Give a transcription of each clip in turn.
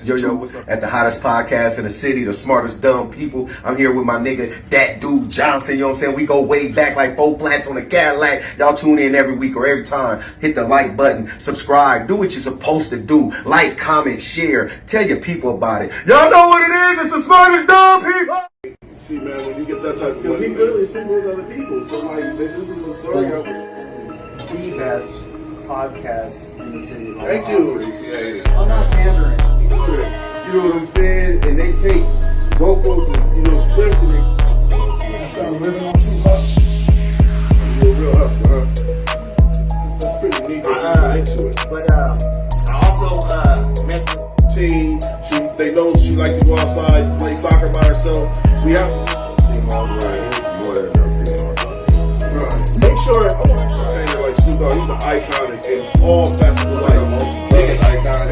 Yo, what's up? At the hottest podcast in the city, the smartest dumb people. I'm here with my nigga, that dude Johnson. You know what I'm saying? We go way back like 4 flats on the Cadillac. Y'all tune in every week or every time. Hit the like button, subscribe, do what you're supposed to do. Like, comment, share, tell your people about it. Y'all know what it is? It's the smartest dumb people. See, man, when you get that type of money, he clearly assembled other people. So, like, this is a story. This is the best podcast in the city. Thank you. I'm not pandering. You know what I'm saying? And they take vocals and, scripting it. I started living on Tupac. You're a real hustler, huh? That's pretty neat. Into it. But I also met Team, they know she likes to go outside, play soccer by herself. We have make sure I want to say that, like Snoop Dogg, he's an icon in all facets of life. Biggest icon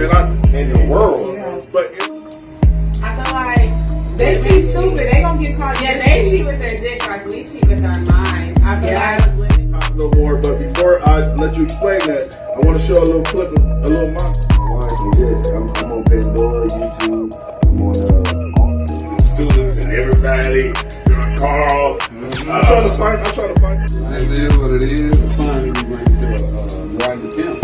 in the world. But I feel like they cheat stupid. They gonna get caught. Yeah, they cheat with their dick like we cheat with our minds. I feel like no more. But before I let you explain that, I want to show a little clip of a little mom. I'm on Pandora, YouTube. I'm on Students and everybody. Carl. I'm trying to find. This is what it is. Finally, we bring it to Rodney Kemp.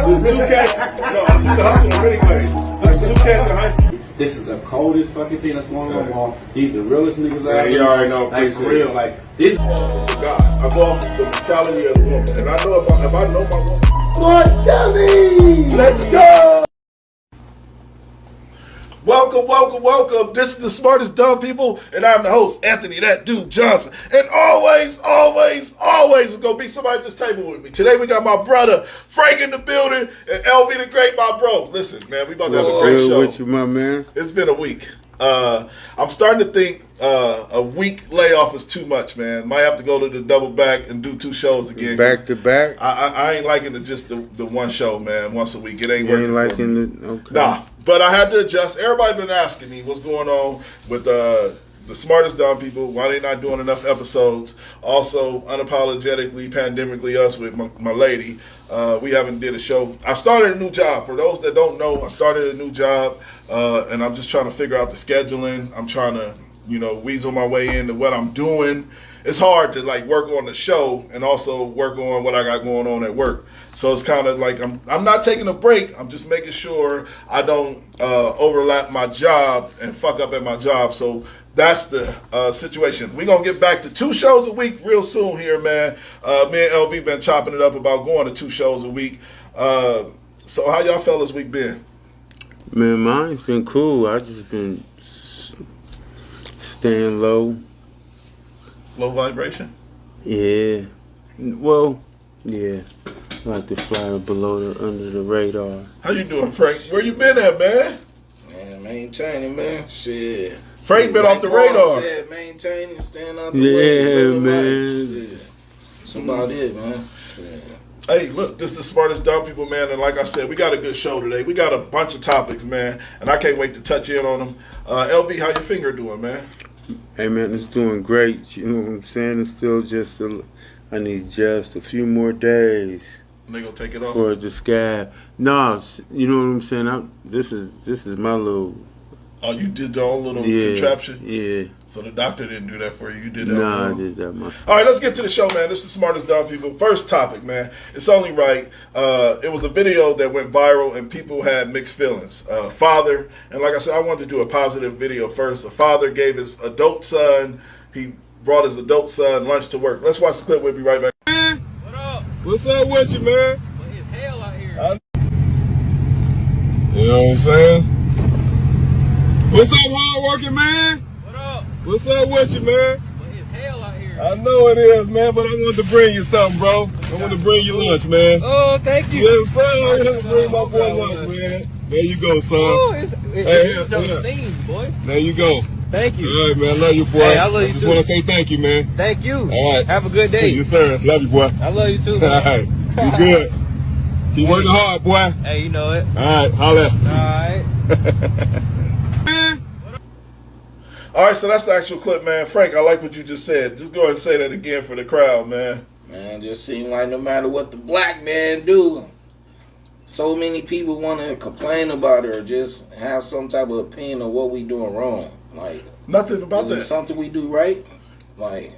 There's two cats. No, you can hustle in many ways. There's two cats in high school. This is the coldest fucking thing that's going on the wall. He's the realest niggas out there. You already know. Like, for real, like, this. God, I go off the mentality of the woman. And I know if I know my woman. Smart dummy! Let's go! Welcome. This is the smartest dumb people, and I'm the host, Anthony, that dude Johnson. And always is gonna be somebody at this table with me. Today we got my brother Frank in the building, and LV the Great, my bro. Listen, man, we about to have a great show. With you, my man. It's been a week. I'm starting to think a week layoff is too much, man. Might have to go to the double back and do 2 shows again. Back to back. I ain't liking just the one show, man, once a week. It ain't You working. ain't for me. liking it? Okay. Nah, but I had to adjust. Everybody been asking me what's going on with the smartest dumb people. Why they not doing enough episodes? Also, unapologetically, pandemically, us with my lady. We haven't did a show. I started a new job. For those that don't know, I started a new job, and I'm just trying to figure out the scheduling. I'm trying to, weasel my way into what I'm doing. It's hard to like work on the show and also work on what I got going on at work. So it's kind of like I'm not taking a break. I'm just making sure I don't overlap my job and fuck up at my job. So that's the situation. We're going to get back to 2 shows a week real soon here, man. Me and LV been chopping it up about going to 2 shows a week. So how y'all fellas week been? Man, mine's been cool. I just been staying low. Low vibration? Yeah. Well, yeah. I like to fly under the radar. How you doing, Frank? Where you been at, man? Man, maintaining, man. Shit. Frank been off the radar. Said, maintaining, staying out the way. Yeah, man. That's about it, man. Shit. Hey, look, this is the smartest dumb people, man. And like I said, we got a good show today. We got a bunch of topics, man. And I can't wait to touch in on them. LV, how your finger doing, man? Hey, man, it's doing great. You know what I'm saying? It's still just I need just a few more days. And they gonna take it off? For the scab. No, you know what I'm saying? This is my little. Oh, you did your own little contraption? Yeah. So the doctor didn't do that for you? You did that? Nah, I did that myself. All right, let's get to the show, man. This is the smartest dumb people. First topic, man. It's only right. It was a video that went viral and people had mixed feelings. Father, and like I said, I wanted to do a positive video first. A father gave his adult son, he brought his adult son lunch to work. Let's watch the clip. We'll be right back. What up? What's up with you, man? What is hell out here? You know what I'm saying? What's up, hard-working man? What up? What's up with you, man? What is hell out here? I know it is, man, but I wanted to bring you something, bro. I wanted to bring you lunch, man. Oh, thank you. Yes, sir. I wanted to bring my boy lunch, man. There you go, son. Oh, it's Hey, those yeah. things, boy. There you go. Thank you. All right, man. Love you, boy. Hey, I love you just too. want to say thank you, man. Thank you. All right. Have a good day. Yes, sir. Love you, boy. I love you too. All Man. right. You good. Keep working hard, boy. Hey, you know it. All right. Holla. All right. All right, so that's the actual clip, man. Frank, I like what you just said. Just go ahead and say that again for the crowd, man. Man, just seem like no matter what the black man do, so many people want to complain about it or just have some type of opinion of what we doing wrong. Like, Nothing about is it that. something we do right? Like,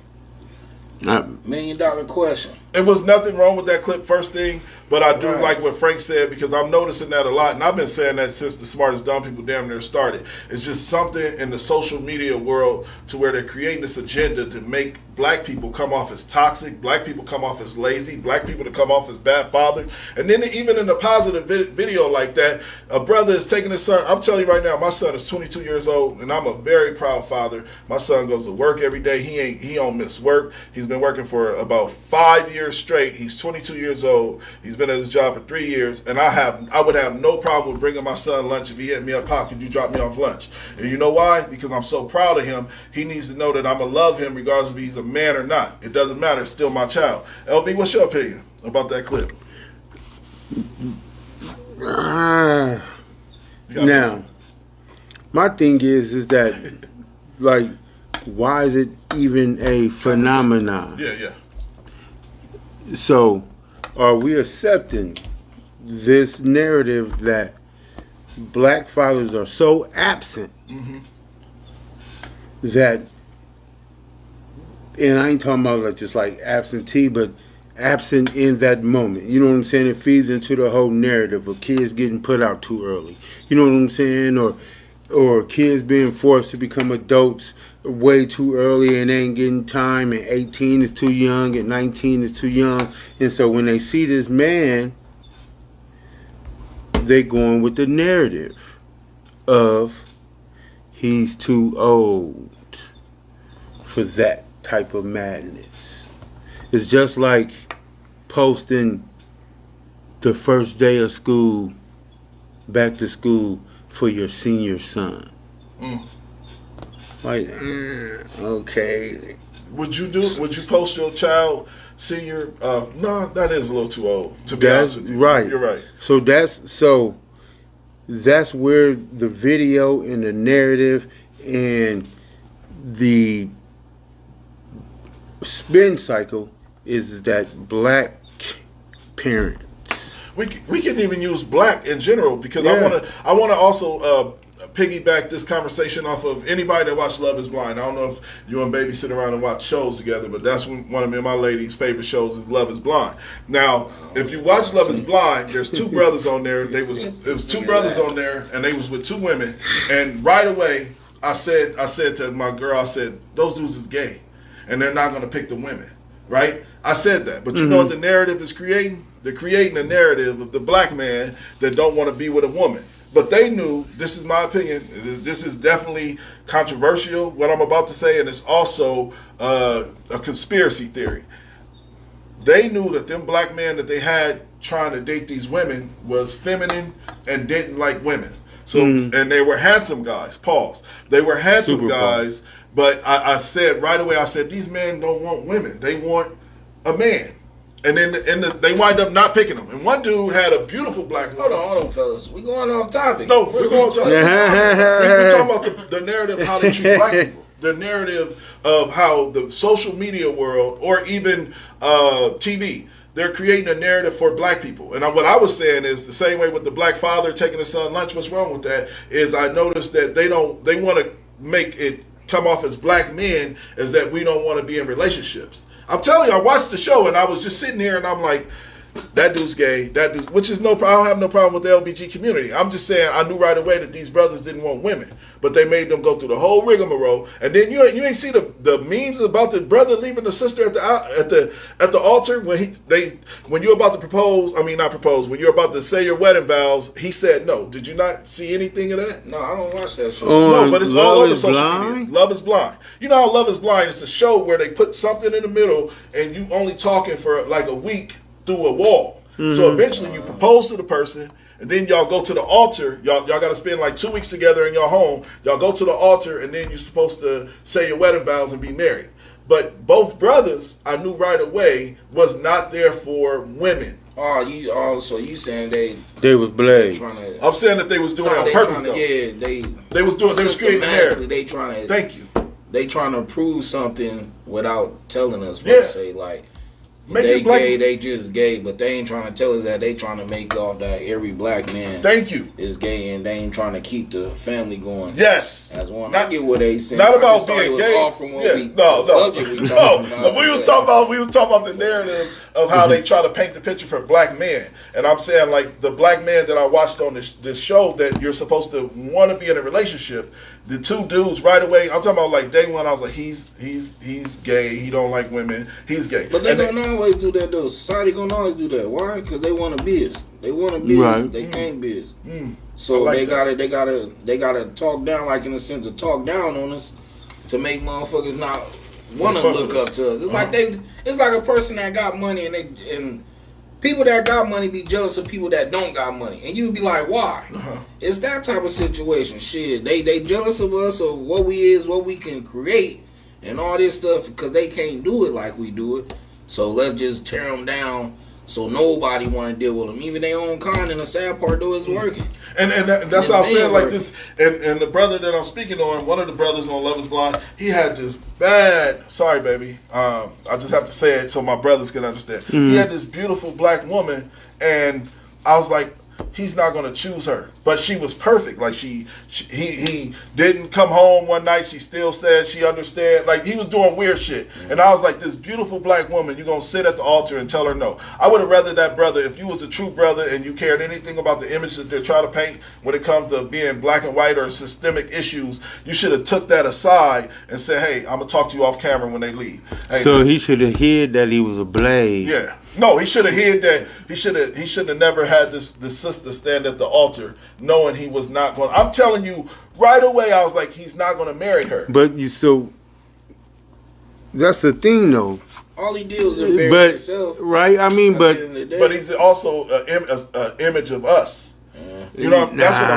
$1 million question. It was nothing wrong with that clip, first thing, but I do Right. like what Frank said because I'm noticing that a lot, and I've been saying that since the Smartest Dumb People damn near started. It's just something in the social media world to where they're creating this agenda to make black people come off as toxic, black people come off as lazy, black people to come off as bad fathers. And then even in a positive video like that, a brother is taking his son. I'm telling you right now, my son is 22 years old, and I'm a very proud father. My son goes to work every day. He don't miss work. He's been working for about 5 years straight. He's 22 years old. He's been at his job for 3 years, and I would have no problem with bringing my son lunch if he hit me up, Pop, could you drop me off lunch? And you know why? Because I'm so proud of him. He needs to know that I'm going to love him regardless if he's a man or not. It doesn't matter. It's still my child. LV, what's your opinion about that clip? Now, my thing is that, like, why is it even a phenomenon? Yeah. So, are we accepting this narrative that black fathers are so absent that, and I ain't talking about like just like absentee, but absent in that moment. You know what I'm saying? It feeds into the whole narrative of kids getting put out too early. You know what I'm saying? Or kids being forced to become adults way too early and they ain't getting time, and 18 is too young and 19 is too young. And so when they see this man, they going with the narrative of he's too old for that type of madness. It's just like posting the first day of school, back to school for your senior son. Like, okay. Would you post your child senior? No, that is a little too old. To be honest with you, right. You're right. So that's where the video and the narrative and the spin cycle is that black parents. We can even use black in general because Yeah. I want to also piggyback this conversation off of anybody that watched Love Is Blind. I don't know if you and Baby sit around and watch shows together, but that's one of me and my lady's favorite shows is Love Is Blind. Now, if you watch Love Is Blind, there's two brothers on there. It was two brothers on there, and they was with two women. And right away, I said to my girl, I said, those dudes is gay, and they're not going to pick the women, right? I said that, but you know what the narrative is creating? They're creating a narrative of the black man that don't want to be with a woman. But they knew, this is my opinion, this is definitely controversial, what I'm about to say, and it's also a conspiracy theory. They knew that them black men that they had trying to date these women was feminine and didn't like women. So, and they were handsome guys, pause. They were handsome Super guys, but I said right away, I said, these men don't want women. They want a man. And then they wind up not picking them. And one dude had a beautiful black woman. Hold on, fellas. We going off topic. No, we're going to we're talking about the narrative of how they treat black people. The narrative of how the social media world or even TV, they're creating a narrative for black people. And what I was saying is the same way with the black father taking his son lunch. What's wrong with that is I noticed that they want to make it come off as black men as that we don't want to be in relationships. I'm telling you, I watched the show and I was just sitting here and I'm like, that dude's gay. That dude, which is I don't have no problem with the LBG community. I'm just saying I knew right away that these brothers didn't want women, but they made them go through the whole rigmarole. And then you ain't see the memes about the brother leaving the sister at the altar when you're about to propose. I mean, not propose. When you're about to say your wedding vows, he said no. Did you not see anything of that? No, I don't watch that show. No, but it's all over social Blind? media. Love is Blind. You know how Love is Blind? It's a show where they put something in the middle and you only talking for like a week through a wall. So eventually you propose to the person and then y'all go to the altar. Y'all got to spend like 2 weeks together in your home. Y'all go to the altar and then you're supposed to say your wedding vows and be married. But both brothers, I knew right away, was not there for women. So you saying they was blades. trying to? I'm saying that they was doing it on they purpose, trying to, though. yeah, They was creating the narrative. They trying to. Thank you. They trying to prove something without telling us what Yeah. to say. Like Make they it black. gay, they just gay, but they ain't trying to tell us that. They trying to make off that every black man Thank you. is gay, and they ain't trying to keep the family going. Yes. As one, Not- I get what they saying. Not I about just thought being it was gay. off from what Yeah, the subject we talking about. We was talking about the narrative of how they try to paint the picture for black men, and I'm saying like the black man that I watched on this show that you're supposed to want to be in a relationship. The two dudes right away. I'm talking about like day one. I was like, he's gay. He don't like women. He's gay. But they And gonna always do that though. Society gonna always do that. Why? Because they want to biz. They want to biz. Right. They can't biz. I So like they that. gotta talk down, like in a sense of talk down on us, to make motherfuckers not want to Fuck look with up us. to us. It's like it's like a person that got money and people that got money be jealous of people that don't got money, and you be like, why? It's that type of situation. Shit, they jealous of us of what we can create, and all this stuff because they can't do it like we do it. So let's just tear them down. So nobody want to deal with them, even their own kind. And the sad part though is working. And that's what I'm saying. Like this, and the brother that I'm speaking on, one of the brothers on Love Is Blind, he had this bad. Sorry, baby. I just have to say it so my brothers can understand. He had this beautiful black woman, and I was like, he's not gonna choose her, but she was perfect. Like he didn't come home one night. She still said she understand. Like he was doing weird shit, and I was like, this beautiful black woman, you gonna sit at the altar and tell her no? I would have rather that brother, if you was a true brother and you cared anything about the image that they're trying to paint when it comes to being black and white or systemic issues, you should have took that aside and said, hey, I'm gonna talk to you off camera when they leave. Hey, So he should have hid that he was a blade. yeah. No, he should have hid that. He should have never had this sister stand at the altar knowing he was not going. I'm telling you right away, I was like, he's not going to marry her. But that's the thing though. All he did was embarrass But himself. right, I mean, At but the end of the day. But he's also an image of us. You know, that's what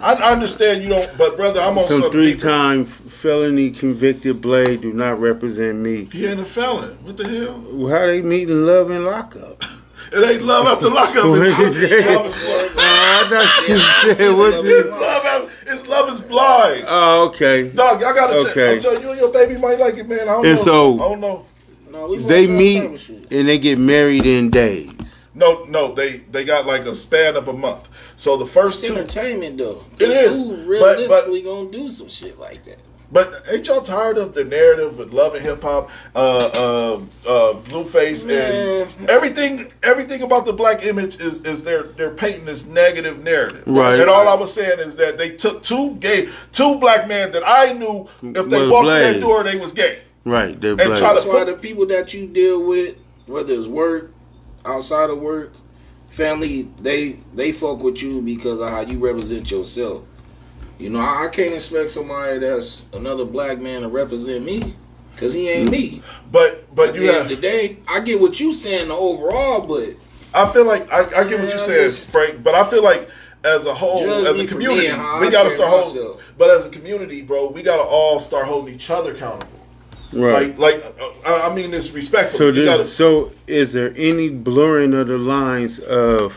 I understand. You don't, but brother, I'm on some some 3-time felony convicted blade do not represent me. He ain't a felon. What the hell? How they meet in love and lockup? It ain't love after lockup. What It's is just that? love is blind. I thought you said what the- It's love is blind. Oh, okay. Dog, I gotta Okay. I'm telling you and your baby might like it, man. I don't And know. so- I don't know. No, we They watch all meet type of shit. and they get married in days. No, they got like a span of a month. So the first It's two, entertainment though. It is, Who but- realistically gonna do some shit like that? but ain't y'all tired of the narrative with Love and Hip Hop, Blueface, and everything about the black image is they're painting this negative narrative. Right. And all I was saying is that they took two black men that I knew if they Was walked in that blades. door they was gay. Right, they're try blades. to- That's why the people that you deal with, whether it's work, outside of work, family, they fuck with you because of how you represent yourself. You know, I can't expect somebody that's another black man to represent me because he ain't me. But At you the end have. of the day, I get what you saying overall, but I feel like I get what you're saying, Frank, but I feel like as a whole, Judge as me a for community, me and how we I gotta carry start holding. myself. But as a community, bro, we gotta all start holding each other accountable. Right. I mean this respectfully. So is there any blurring of the lines of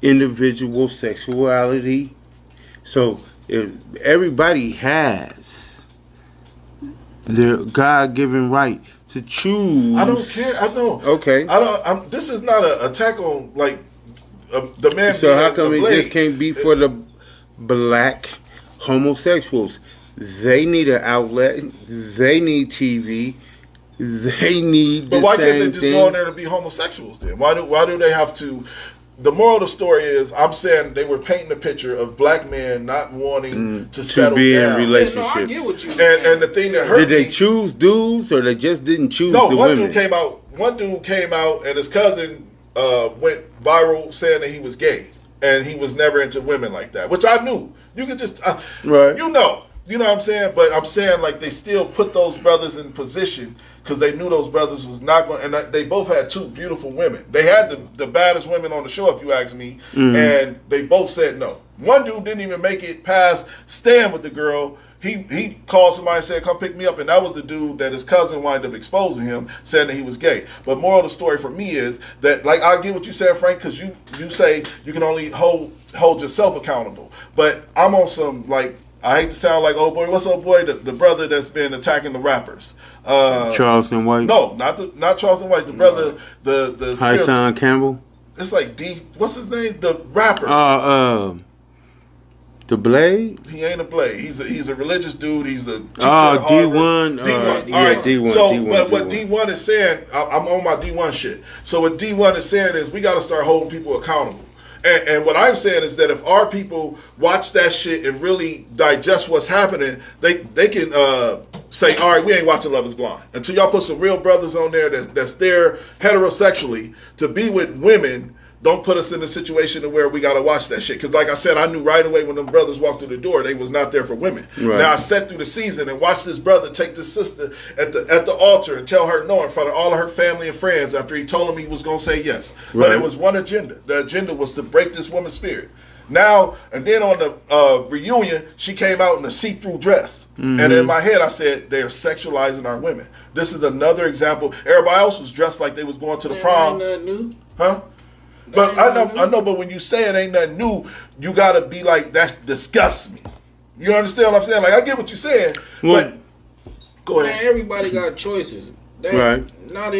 individual sexuality? So if everybody has their God-given right to choose. I don't care. I know. Okay. I don't. This is not an attack on like the man. So being how come the it blade. just can't be for the black homosexuals? They need an outlet. They need TV. They need the But why can't same they just thing. go in there to be homosexuals then? Why do they have to? The moral of the story is, I'm saying they were painting a picture of black men not wanting to settle be in down. relationships. no, I get what you And the thing that hurt Did they me, choose dudes or they just didn't choose no, the one women? dude came out. One dude came out, and his cousin went viral saying that he was gay and he was never into women like that, which I knew. You could just, Right. you know what I'm saying. But I'm saying like they still put those brothers in position because they knew those brothers was not going. And they both had two beautiful women. They had the baddest women on the show, if you ask me, and they both said no. One dude didn't even make it past staying with the girl. he called somebody and said, come pick me up. And that was the dude that his cousin wound up exposing him, saying that he was gay. But moral of the story for me is that, like, I get what you said, Frank, because you say you can only hold yourself accountable. But I'm on some, like, I hate to sound like old boy. What's old boy? The brother that's been attacking the rappers. Charleston White. No, not Charleston White. The brother, the Tyson Campbell. It's like what's his name? The rapper. The Blade. He ain't a Blade. He's a religious dude. He's a teacher Oh, at Harvard. D1. D1. All right. D1. So, D1, but what D1. D1 is saying, I'm on my D1 shit. So what D1 is saying is we got to start holding people accountable. And what I'm saying is that if our people watch that shit and really digest what's happening, they can say, all right, we ain't watching Love is Blind. Until y'all put some real brothers on there that's there heterosexually to be with women, don't put us in a situation where we got to watch that shit. Because like I said, I knew right away when them brothers walked through the door, they was not there for women. Right. Now I sat through the season and watched this brother take this sister at the altar and tell her no in front of all of her family and friends after he told him he was going to say yes. But Right. it was one agenda. The agenda was to break this woman's spirit. Now, and then on the reunion, she came out in a see-through dress. Mm-hmm. And in my head, I said, they're sexualizing our women. This is another example. Everybody else was dressed like they was going to the prom. Ain't nothing new. Huh? But I know, but when you say it ain't nothing new, you gotta be like, that disgusts me. You understand what I'm saying? Like, I get what you're saying, Well, but go Man, ahead. everybody got choices. Right. Not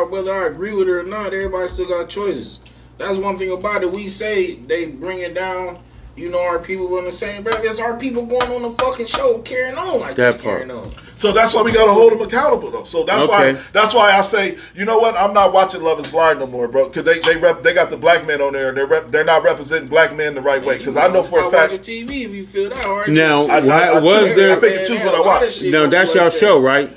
whether I agree with it or not, everybody still got choices. That's one thing about it. We say they bring it down. You know, our people on the same breath. It's our people going on the fucking show carrying on like That this, carrying part. on. So that's why we gotta hold them accountable, though. So that's Okay. why I say, you know what? I'm not watching Love Is Blind no more, bro. Because they got the black men on there. They're not representing black men the right way. Because I know for a Stop fact. watching TV if you feel that hard. Now, I was there? pick and choose what I watch. No, that's your show, right?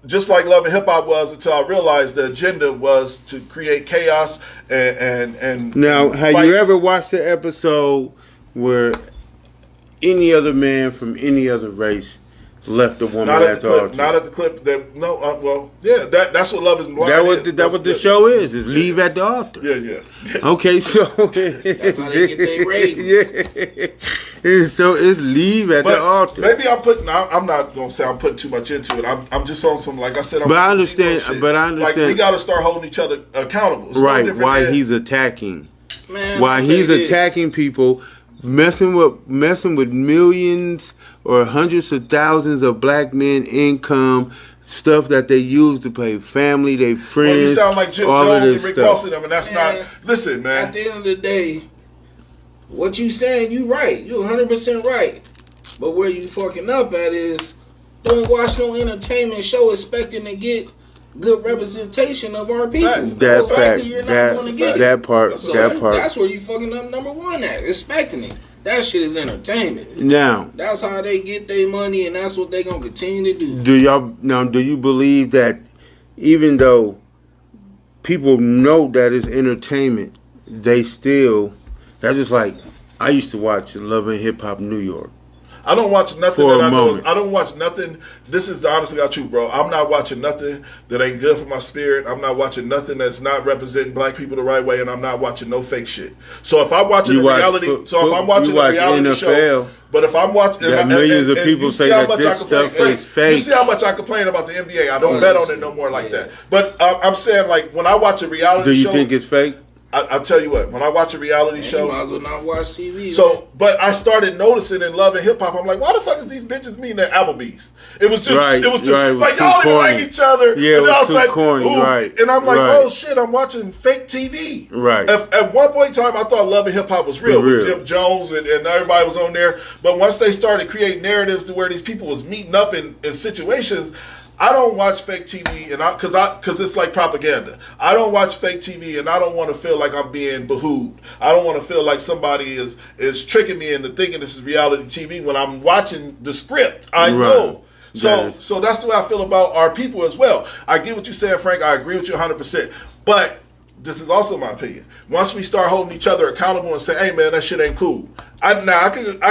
Just like Love and Hip Hop was, until I realized the agenda was to create chaos and Now, have fights. you ever watched the episode where any other man from any other race left a woman Not at at the the clip. altar? Not at the clip. That no. Well, yeah. That's what Love Is Blind. That what is. that That's what the good. show is leave at the altar. Yeah. Okay, so That's how they get their ratings. Yeah. So it's leave at the altar. Maybe I'm not gonna say I'm putting too much into it. I'm just on some, like I said. But I on some understand- ego shit. but I understand- Like, we got to start holding each other accountable. It's no Right, different why than- he's attacking. Man, Why I say he's this. attacking people, messing with millions or hundreds of thousands of black men income, stuff that they use to pay family, their friends. Well, you sound like Jim all of Jones and this Rick stuff. Ross and them, and that's Man, not. Listen, man. At the end of the day, what you saying, you right. You 100% right. But where you fucking up at is don't watch no entertainment show expecting to get good representation of our people. Facts. That Most likely fact, you're not going to get it. that part, So that part. that's where you fucking up number one at, expecting it. That shit is entertainment. Now, That's how they get their money, and that's what they gonna continue to do. do you believe that even though people know that it's entertainment, they still, that's just like, I used to watch Love and Hip Hop New York. I don't watch nothing For that a I know. moment. I don't watch nothing. This is the honest to God truth, bro. I'm not watching nothing that ain't good for my spirit. I'm not watching nothing that's not representing black people the right way, and I'm not watching no fake shit. So if I'm watching You a watch reality, if I'm watching a reality NFL, show, but if I'm watching, that millions of people you say see how that much this I complain- stuff is fake. You see how much I complain about the NBA? I don't Oh, bet on listen, it no more like yeah. that. But I'm saying, like, when I watch a reality do you show, think it's fake? I'll tell you what. When I watch a reality Man, show, you might as well not watch TV. so, but I started noticing in Love and Hip Hop, I'm like, why the fuck is these bitches meeting at Applebee's? It was just, Right, it was too, right, it was like, too y'all didn't corny. like each other. Yeah, it and was I was too like, corny, ooh. right, And I'm like, right. oh shit, I'm watching fake TV. Right. At one point in time, I thought Love and Hip Hop was real, with Real. Jim Jones and everybody was on there. But once they started creating narratives to where these people was meeting up in situations, I don't watch fake TV, and because it's like propaganda. I don't watch fake TV, and I don't want to feel like I'm being behooved. I don't want to feel like somebody is tricking me into thinking this is reality TV when I'm watching the script. I Right. know. So Yes. that's the way I feel about our people as well. I get what you said, Frank. I agree with you 100%. But this is also my opinion. Once we start holding each other accountable and say, "Hey, man, that shit ain't cool." I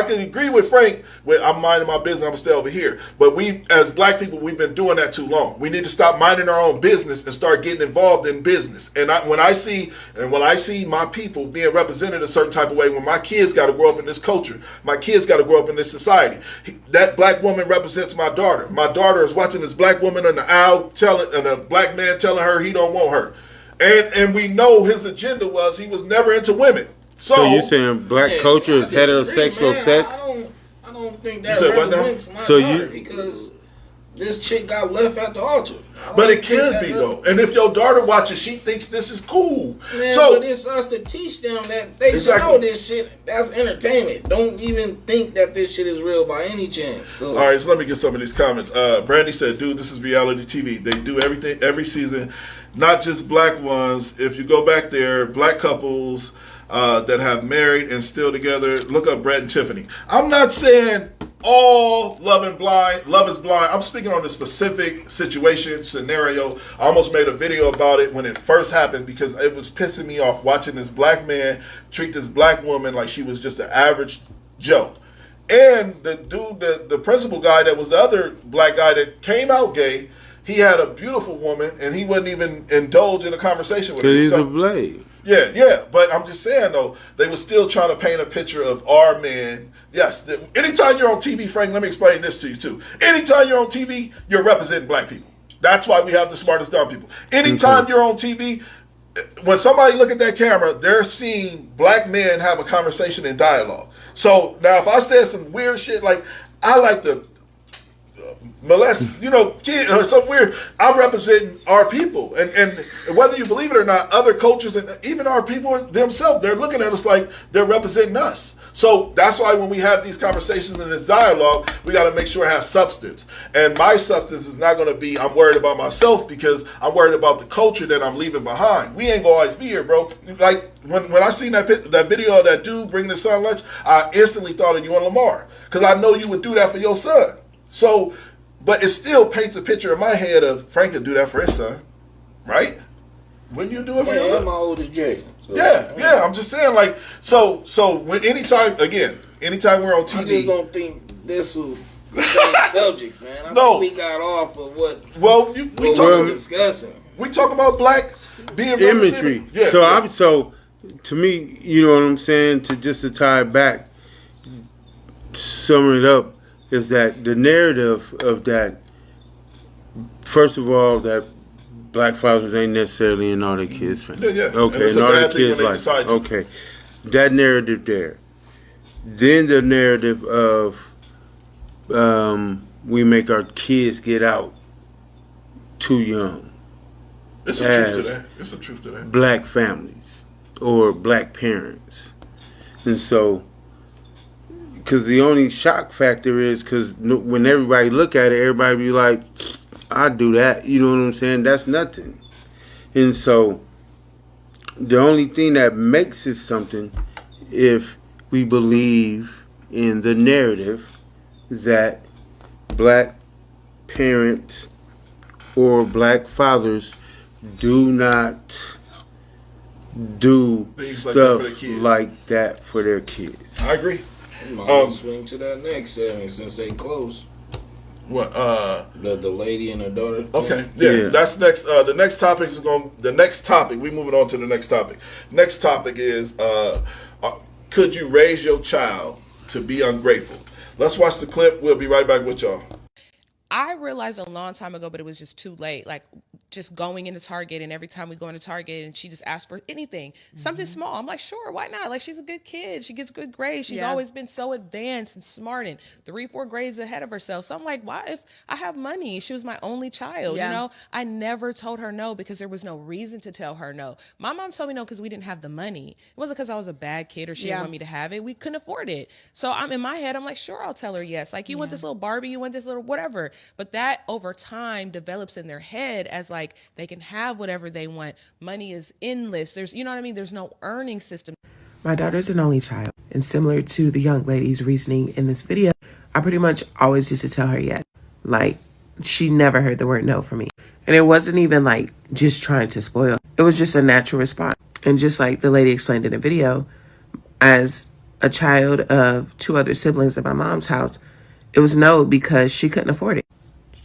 can agree with Frank. With I'm minding my business, I'm stay over here. But we, as black people, we've been doing that too long. We need to stop minding our own business and start getting involved in business. And when I see my people being represented a certain type of way, when my kids got to grow up in this culture, my kids got to grow up in this society. That black woman represents my daughter. My daughter is watching this black woman in the aisle and a black man telling her he don't want her. And we know his agenda was he was never into women. So you're saying black culture is heterosexual sex? I don't think that You said what now? represents my So daughter you- because this chick got left at the altar. But it can be though. And if your daughter watches, she thinks this is cool. Man, So but it's us to teach them that they Exactly. should know this shit. That's entertainment. Don't even think that this shit is real by any chance. So all right, so let me get some of these comments. Brandy said, "Dude, this is reality TV. They do everything every season, not just black ones. If you go back there, black couples that have married and still together. Look up Brett and Tiffany." I'm not saying all love is blind. I'm speaking on a specific situation, scenario. I almost made a video about it when it first happened because it was pissing me off watching this black man treat this black woman like she was just an average Joe. And the dude, the principal guy that was the other black guy that came out gay, he had a beautiful woman and he wouldn't even indulge in a conversation with her. Because he's So- a blade. yeah, but I'm just saying though, they were still trying to paint a picture of our men. Yes, anytime you're on TV, Frank, let me explain this to you too. Anytime you're on TV, you're representing black people. That's why we have the smartest dumb people. Anytime you're on TV, when somebody look at that camera, they're seeing black men have a conversation and dialogue. So now if I said some weird shit like I like to molest, kid or something weird, I'm representing our people. And whether you believe it or not, other cultures and even our people themselves, they're looking at us like they're representing us. So that's why when we have these conversations and this dialogue, we got to make sure it has substance. And my substance is not going to be, I'm worried about myself because I'm worried about the culture that I'm leaving behind. We ain't going to always be here, bro. Like when I seen that video of that dude bringing his son lunch, I instantly thought of you and Lamar because I know you would do that for your son. So, but it still paints a picture in my head of Frank could do that for his son, right? Wouldn't you do it for your yeah, son? my oldest Jay. So, Yeah. I'm just saying, like, so when anytime we're on TV, I just don't think this was the same subjects, man. I No. think we got off of what well, we we talk were discussing. about black being Imagery. represented. Yeah, So to me, you know what I'm saying, to tie it back, summing it up, is that the narrative of that, first of all, that black fathers ain't necessarily in all their kids' family. Yeah. And Okay, it's and a all their bad thing kids when they like, decide to. okay, that narrative there. Then the narrative of we make our kids get out too young. It's a truth to as that. It's a truth to that. black families or black parents. And so, because the only shock factor is because when everybody look at it, everybody be like, I do that. You know what I'm saying? That's nothing. And so, the only thing that makes it something if we believe in the narrative that black parents or black fathers do not do Things like that stuff for their kids. like that for their kids. I agree. Might swing to that next segment since they close. What? The lady and her daughter. Okay. Yeah. That's next. The next topic is going. The next topic. We moving on to the next topic. Next topic is could you raise your child to be ungrateful? Let's watch the clip. We'll be right back with y'all. I realized a long time ago, but it was just too late. Like just going into Target, and every time we go into Target and she just asked for anything, something small. I'm like, sure, why not? Like, she's a good kid. She gets good grades. She's always been so advanced and smart and 3-4 grades ahead of herself. So I'm like, why? If I have money, she was my only child, you know? I never told her no because there was no reason to tell her no. My mom told me no because we didn't have the money. It wasn't because I was a bad kid or she didn't want me to have it. We couldn't afford it. So I'm in my head, I'm like, sure, I'll tell her yes. Like, you want this little Barbie, you want this little whatever. But that over time develops in their head as like they can have whatever they want. Money is endless. There's, you know what I mean? There's no earning system. My daughter's an only child, and similar to the young lady's reasoning in this video, I pretty much always used to tell her yes. Like, she never heard the word no from me. And it wasn't even like just trying to spoil. It was just a natural response. And just like the lady explained in the video, as a child of 2 other siblings at my mom's house, it was no, because she couldn't afford it.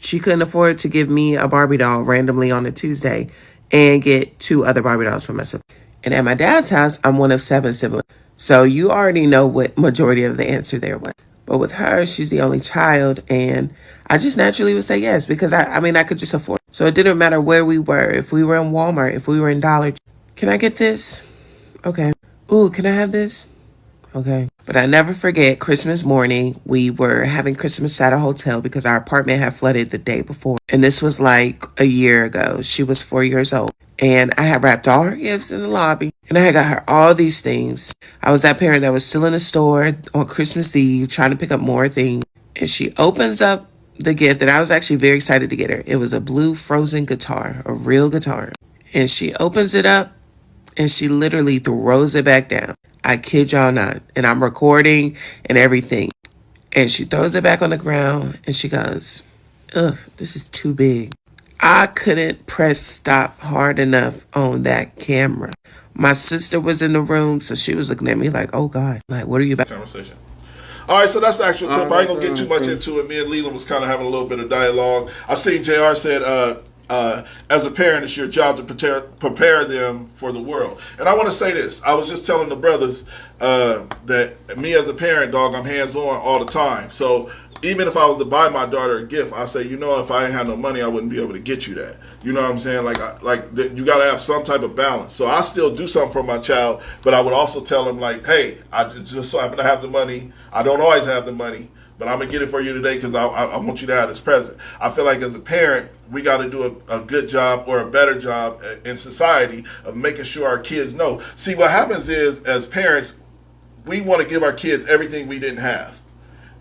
She couldn't afford to give me a Barbie doll randomly on a Tuesday and get 2 other Barbie dolls from my sibling. And at my dad's house, I'm one of 7 siblings. So you already know what majority of the answer there was. But with her, she's the only child, and I just naturally would say yes, because I mean, I could just afford it. So it didn't matter where we were, if we were in Walmart, if we were in Dollar Tree. Can I get this? Okay. Ooh, can I have this? Okay. But I never forget Christmas morning, we were having Christmas at a hotel because our apartment had flooded the day before. And this was like a year ago. She was 4 years old. And I had wrapped all her gifts in the lobby. And I had got her all these things. I was that parent that was still in the store on Christmas Eve trying to pick up more things. And she opens up the gift that I was actually very excited to get her. It was a blue Frozen guitar, a real guitar. And she opens it up and she literally throws it back down. I kid y'all not. And I'm recording and everything. And she throws it back on the ground and she goes, ugh, this is too big. I couldn't press stop hard enough on that camera. My sister was in the room, so she was looking at me like, oh God, like, what are you about? Conversation. All right, so that's the actual clip. I ain't gonna get too much into it. Me and Leland was kind of having a little bit of dialogue. I seen JR said, as a parent, it's your job to prepare them for the world. And I want to say this. I was just telling the brothers that me as a parent, dog, I'm hands-on all the time. So even if I was to buy my daughter a gift, I say, you know, if I didn't have no money, I wouldn't be able to get you that. You know what I'm saying? You got to have some type of balance. So I still do something for my child, but I would also tell him, like, hey, I just so happen to have the money. I don't always have the money, but I'm going to get it for you today because I want you to have this present. I feel like as a parent, we got to do a good job or a better job in society of making sure our kids know. See, what happens is, as parents, we want to give our kids everything we didn't have.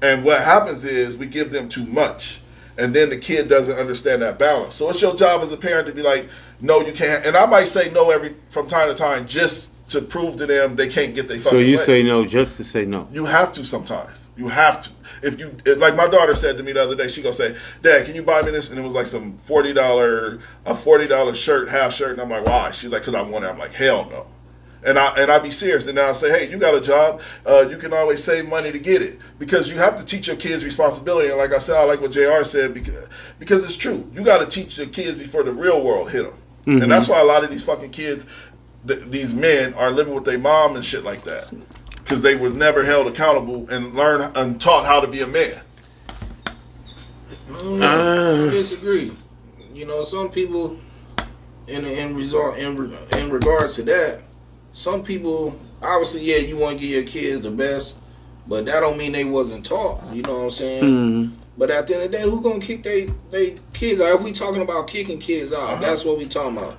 And what happens is we give them too much. And then the kid doesn't understand that balance. So it's your job as a parent to be like, no, you can't. And I might say no from time to time just to prove to them they can't get their fucking So you way. say no just to say no? You have to sometimes. You have to. Like my daughter said to me the other day, she gonna say, Dad, can you buy me this? And it was like some $40 shirt, half shirt. And I'm like, why? She's like, because I want it. I'm like, hell no. And I be serious. And then I'll say, hey, you got a job. You can always save money to get it. Because you have to teach your kids responsibility. And like I said, I like what JR said because it's true. You got to teach your kids before the real world hit them. Mm-hmm. And that's why a lot of these fucking kids, these men, are living with their mom and shit like that. Because they were never held accountable and learned and taught how to be a man. I disagree. You know, some people, in regards to that, some people, obviously, yeah, you want to give your kids the best, but that don't mean they wasn't taught. You know what I'm saying? Mm-hmm. But at the end of the day, who gonna kick they kids out? If we talking about kicking kids out, that's what we talking about.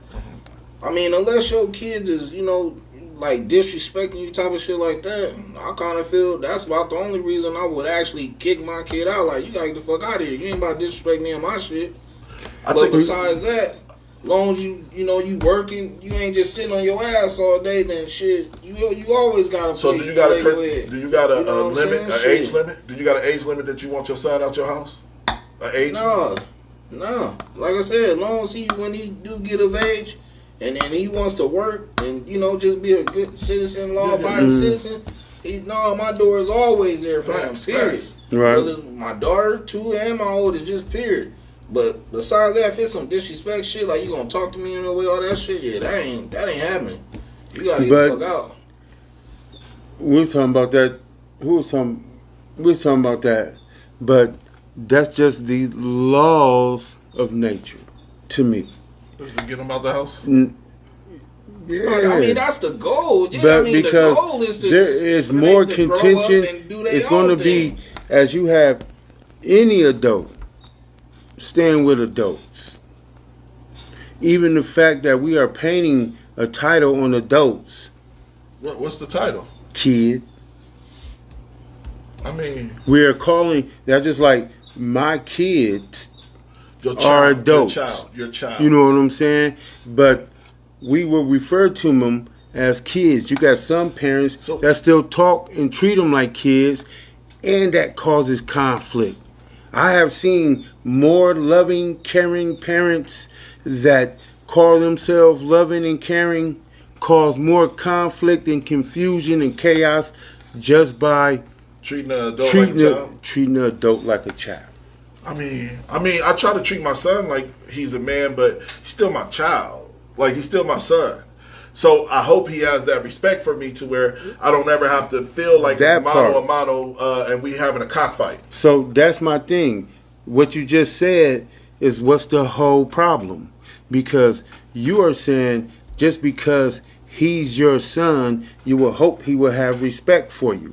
I mean, unless your kids is, you know, like disrespecting you type of shit like that, I kind of feel that's about the only reason I would actually kick my kid out. Like, you gotta get the fuck out of here. You ain't about to disrespect me and my shit. But besides that, long as you working, you ain't just sitting on your ass all day, then shit, you always got a place. So do you got a limit, an age limit? Do you got an age limit that you want your son out your house? An age? No. Like I said, as long as when he do get of age, and then he wants to work and, you know, just be a good citizen, law-abiding citizen, my door is always there for him, period. Right. Whether my daughter, too, and my oldest, just period. But besides that, if it's some disrespect shit, like you gonna talk to me in a way, all that shit, yeah, that ain't happening. You gotta get the fuck out. We was talking about that. We was talking about that. But that's just the laws of nature, to me. Just to get them out the house? Yeah. I mean, that's the goal. Yeah, but I mean, because the goal is there is more contention, it's going to be, as you have any adult staying with adults. Even the fact that we are painting a title on adults. What's the title? Kid. I mean, we are calling that just like my kids are adults. Your child. You know what I'm saying? But we will refer to them as kids. You got some parents that still talk and treat them like kids, and that causes conflict. I have seen more loving, caring parents that call themselves loving and caring cause more conflict and confusion and chaos just by Treating an adult like a child. treating an adult like a child. I mean, I try to treat my son like he's a man, but he's still my child. Like, he's still my son. So I hope he has that respect for me to where I don't ever have to feel like That it's mano a part. mano and we having a cockfight. So that's my thing. What you just said is what's the whole problem. Because you are saying just because he's your son, you will hope he will have respect for you.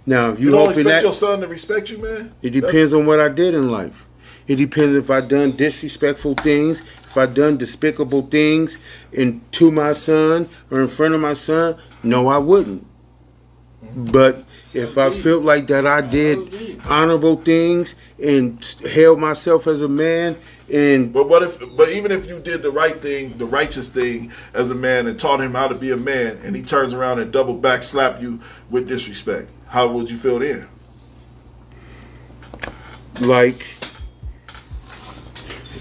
Now, if You you don't hoping expect that, your son to respect you, man? it depends on what I did in life. It depends if I done disrespectful things, if I done despicable things to my son or in front of my son. No, I wouldn't. But if I felt like that I did honorable things and held myself as a man and But even if you did the right thing, the righteous thing as a man and taught him how to be a man and he turns around and double back slap you with disrespect, how would you feel then? like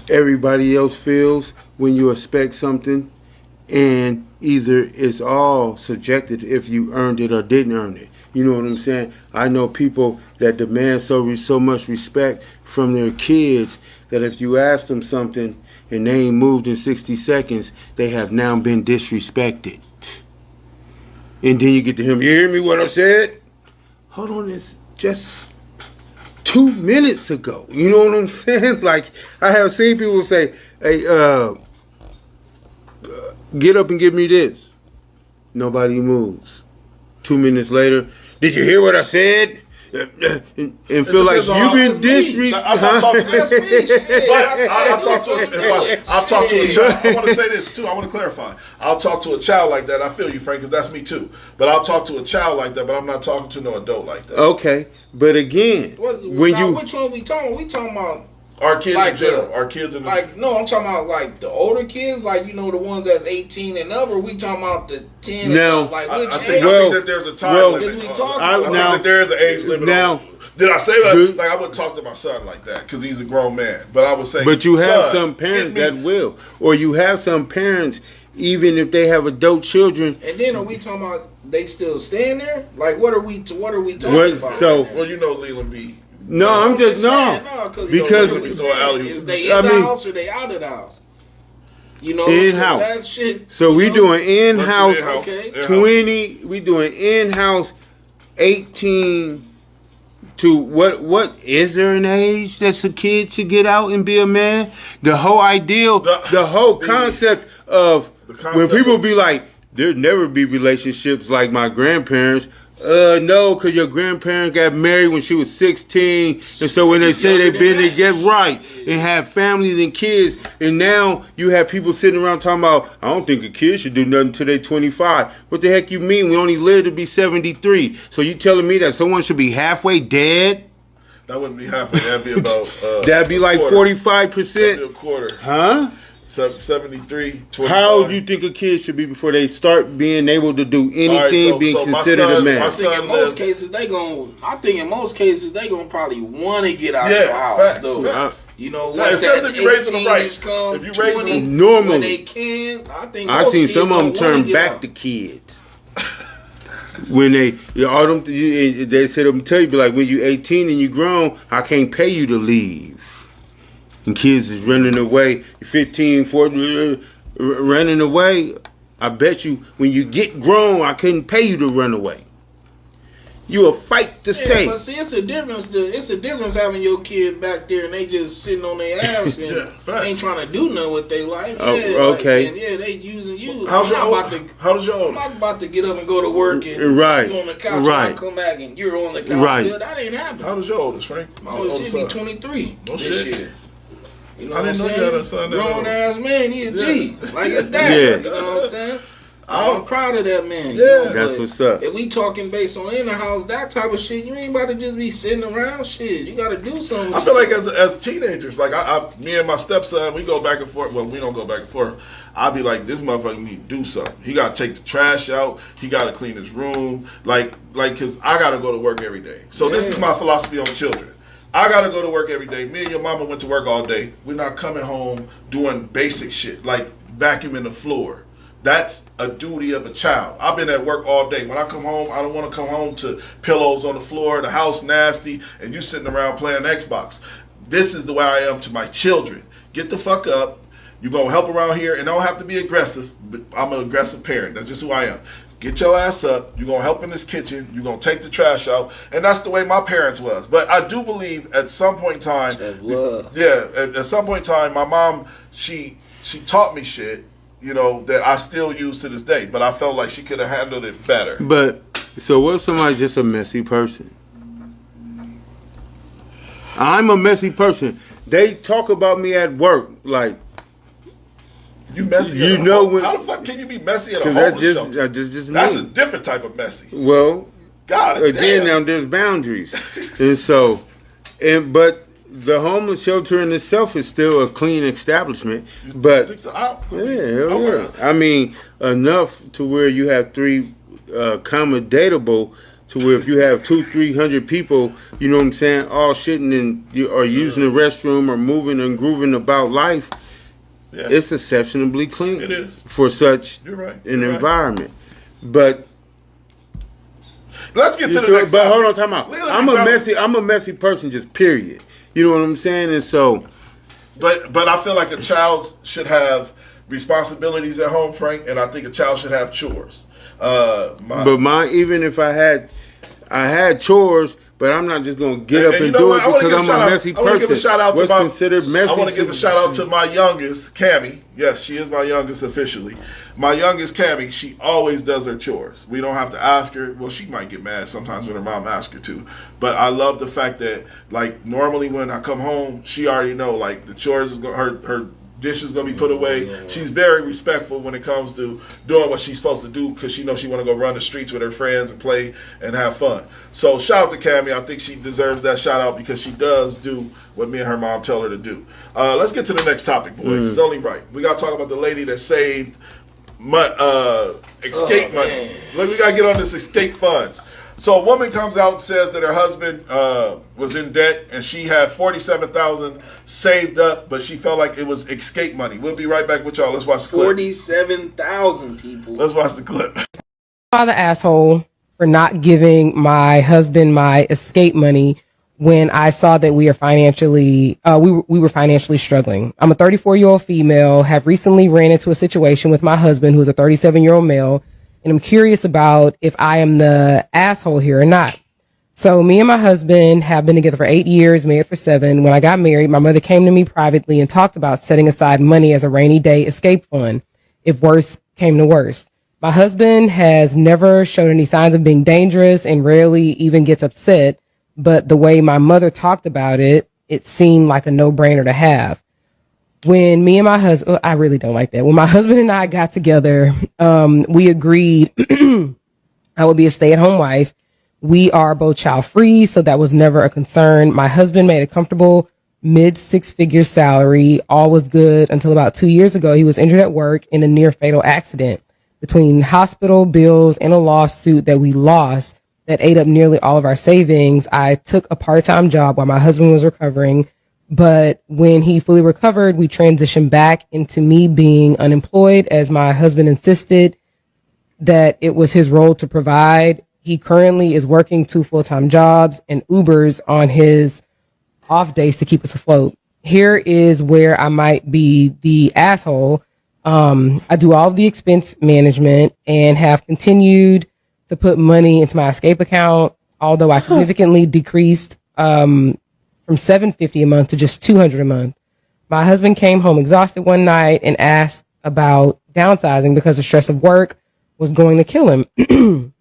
everybody else feels when you expect something, and either it's all subjective if you earned it or didn't earn it. You know what I'm saying? I know people that demand so much respect from their kids that if you ask them something and they ain't moved in 60 seconds, they have now been disrespected. And then you get to him, you hear me what I said? Hold on, it's just 2 minutes ago. You know what I'm saying? Like, I have seen people say, hey, get up and give me this. Nobody moves. 2 minutes later, did you hear what I said? And feel like you've been disrespected. I'm not talking to I'll talk to a child. I want to say this too. I want to clarify. I'll talk to a child like that. I feel you, Frank, because that's me too. But I'll talk to a child like that. But I'm not talking to no adult like that. Okay, but again, which one we talking? We talking about our kids like in general. Our kids in the no, I'm talking about like the older kids, like the ones that's 18 and up, or we talking about the 10 now, and up, like which I age? think that there's a time limit. Is we talking I think that there is an age limit. Now, did I say that? Like, I wouldn't talk to my son like that because he's a grown man. But I would say, but you have son, some parents that will, or you have some parents, even if they have adult children. And then are we talking about they still staying there? Like what are we talking about? So, well, Leland B. No, I'm just because is they in the house or they out of the house? In house. That shit. So we doing in house Okay. 20. We doing in house 18 to what is there an age that a kid should get out and be a man? The whole ideal, the whole concept of when people be like, there'd never be relationships like my grandparents. No, because your grandparent got married when she was 16, and so when they say they've been together, right, and have families and kids, and now you have people sitting around talking about, I don't think a kid should do nothing till they 25. What the heck you mean? We only live to be 73. So you telling me that someone should be halfway dead? That wouldn't be halfway. That'd be about. That'd be like 45%. That'd be a quarter. Huh? 73. 25. How old do you think a kid should be before they start being able to do anything, being considered a man? I think in most cases they gonna probably want to get out the house though. Facts. Once that 18 come, if you raise 20, them normally, when they can, I think I most seen kids some of them gonna turn wanna get back out. to kids. When they said them tell you, be like, when you 18 and you grown, I can't pay you to leave. And kids is running away, 15, 14, running away. I bet you when you get grown, I couldn't pay you to run away. You will fight to stay. But see, it's a difference. It's a difference having your kid back there and they just sitting on their ass and ain't trying to do nothing with their life. Okay. They using you. How does your I'm not about to get up and go to work and you on the couch and I come back and you're on the couch. Right. Yeah, that ain't happening. How does your oldest, Frank? My oldest should be 23. No this shit. year. You know I didn't know you had a son that grown old. ass man, he a G. Like his dad. Yeah. You know what I'm saying? I'm proud of that man. Yeah. That's what's up. If we talking based on in the house, that type of shit, you ain't about to just be sitting around. Shit, you got to do something. I feel like as teenagers, like me and my stepson, we go back and forth. Well, we don't go back and forth. I'll be like, this motherfucker need to do something. He got to take the trash out. He got to clean his room. Like, cause I got to go to work every day. So this is my philosophy on children. I gotta go to work every day. Me and your mama went to work all day. We're not coming home doing basic shit like vacuuming the floor. That's a duty of a child. I've been at work all day. When I come home, I don't want to come home to pillows on the floor, the house nasty, and you sitting around playing Xbox. This is the way I am to my children. Get the fuck up. You're going to help around here, and don't have to be aggressive, but I'm an aggressive parent. That's just who I am. Get your ass up. You're going to help in this kitchen. You're going to take the trash out. And that's the way my parents was. But I do believe at some point in time, at some point in time, my mom, she taught me shit, you know, that I still use to this day. But I felt like she could have handled it better. But, so what if somebody's just a messy person? I'm a messy person. They talk about me at work, like, you messy. You know when, how the fuck can you be messy at a homeless shelter? That's a different type of messy. Well, God again, damn. now there's boundaries, and so, but the homeless shelter in itself is still a clean establishment. But yeah, I mean, enough to where you have three accommodatable. To where if you have 200-300 people, you know what I'm saying, all shitting and or using the restroom or moving and grooving about life, it's exceptionally clean. It is for such an environment. But let's get to the next. But hold on, time out. I'm a messy person, just period. You know what I'm saying? And so, but I feel like a child should have responsibilities at home, Frank, and I think a child should have chores. Even if I had chores, but I'm not just gonna get up and do it because I'm a messy person. I want to give a shout out to considered messy. I want to give a shout out to my youngest, Cammy. Yes, she is my youngest officially. My youngest, Cammy, she always does her chores. We don't have to ask her. Well, she might get mad sometimes when her mom asks her to. But I love the fact that, like, normally when I come home, she already know, like, the chores is her dish is gonna be put away. She's very respectful when it comes to doing what she's supposed to do because she knows she want to go run the streets with her friends and play and have fun. So shout out to Cammy. I think she deserves that shout out because she does do what me and her mom tell her to do. Let's get to the next topic, boys. It's only right. We gotta talk about the lady that saved escape money. Look, we gotta get on this escape funds. So a woman comes out and says that her husband was in debt and she had $47,000 saved up, but she felt like it was escape money. We'll be right back with y'all. Let's watch the clip. 47,000 people. Let's watch the clip. I'm the asshole for not giving my husband my escape money when I saw that we were financially struggling. I'm a 34-year-old female, have recently ran into a situation with my husband who's a 37-year-old male. And I'm curious about if I am the asshole here or not. So me and my husband have been together for 8 years, married for 7. When I got married, my mother came to me privately and talked about setting aside money as a rainy day escape fund if worse came to worse. My husband has never showed any signs of being dangerous and rarely even gets upset. But the way my mother talked about it, it seemed like a no-brainer to have. When me and my husband, I really don't like that. When my husband and I got together, we agreed I would be a stay-at-home wife. We are both child-free, so that was never a concern. My husband made a comfortable mid-six-figure salary. All was good until about 2 years ago. He was injured at work in a near-fatal accident. Between hospital bills and a lawsuit that we lost that ate up nearly all of our savings, I took a part-time job while my husband was recovering. But when he fully recovered, we transitioned back into me being unemployed as my husband insisted that it was his role to provide. He currently is working 2 full-time jobs and Ubers on his off days to keep us afloat. Here is where I might be the asshole. I do all of the expense management and have continued to put money into my escape account, although I significantly decreased from $750 a month to just $200 a month. My husband came home exhausted one night and asked about downsizing because the stress of work was going to kill him.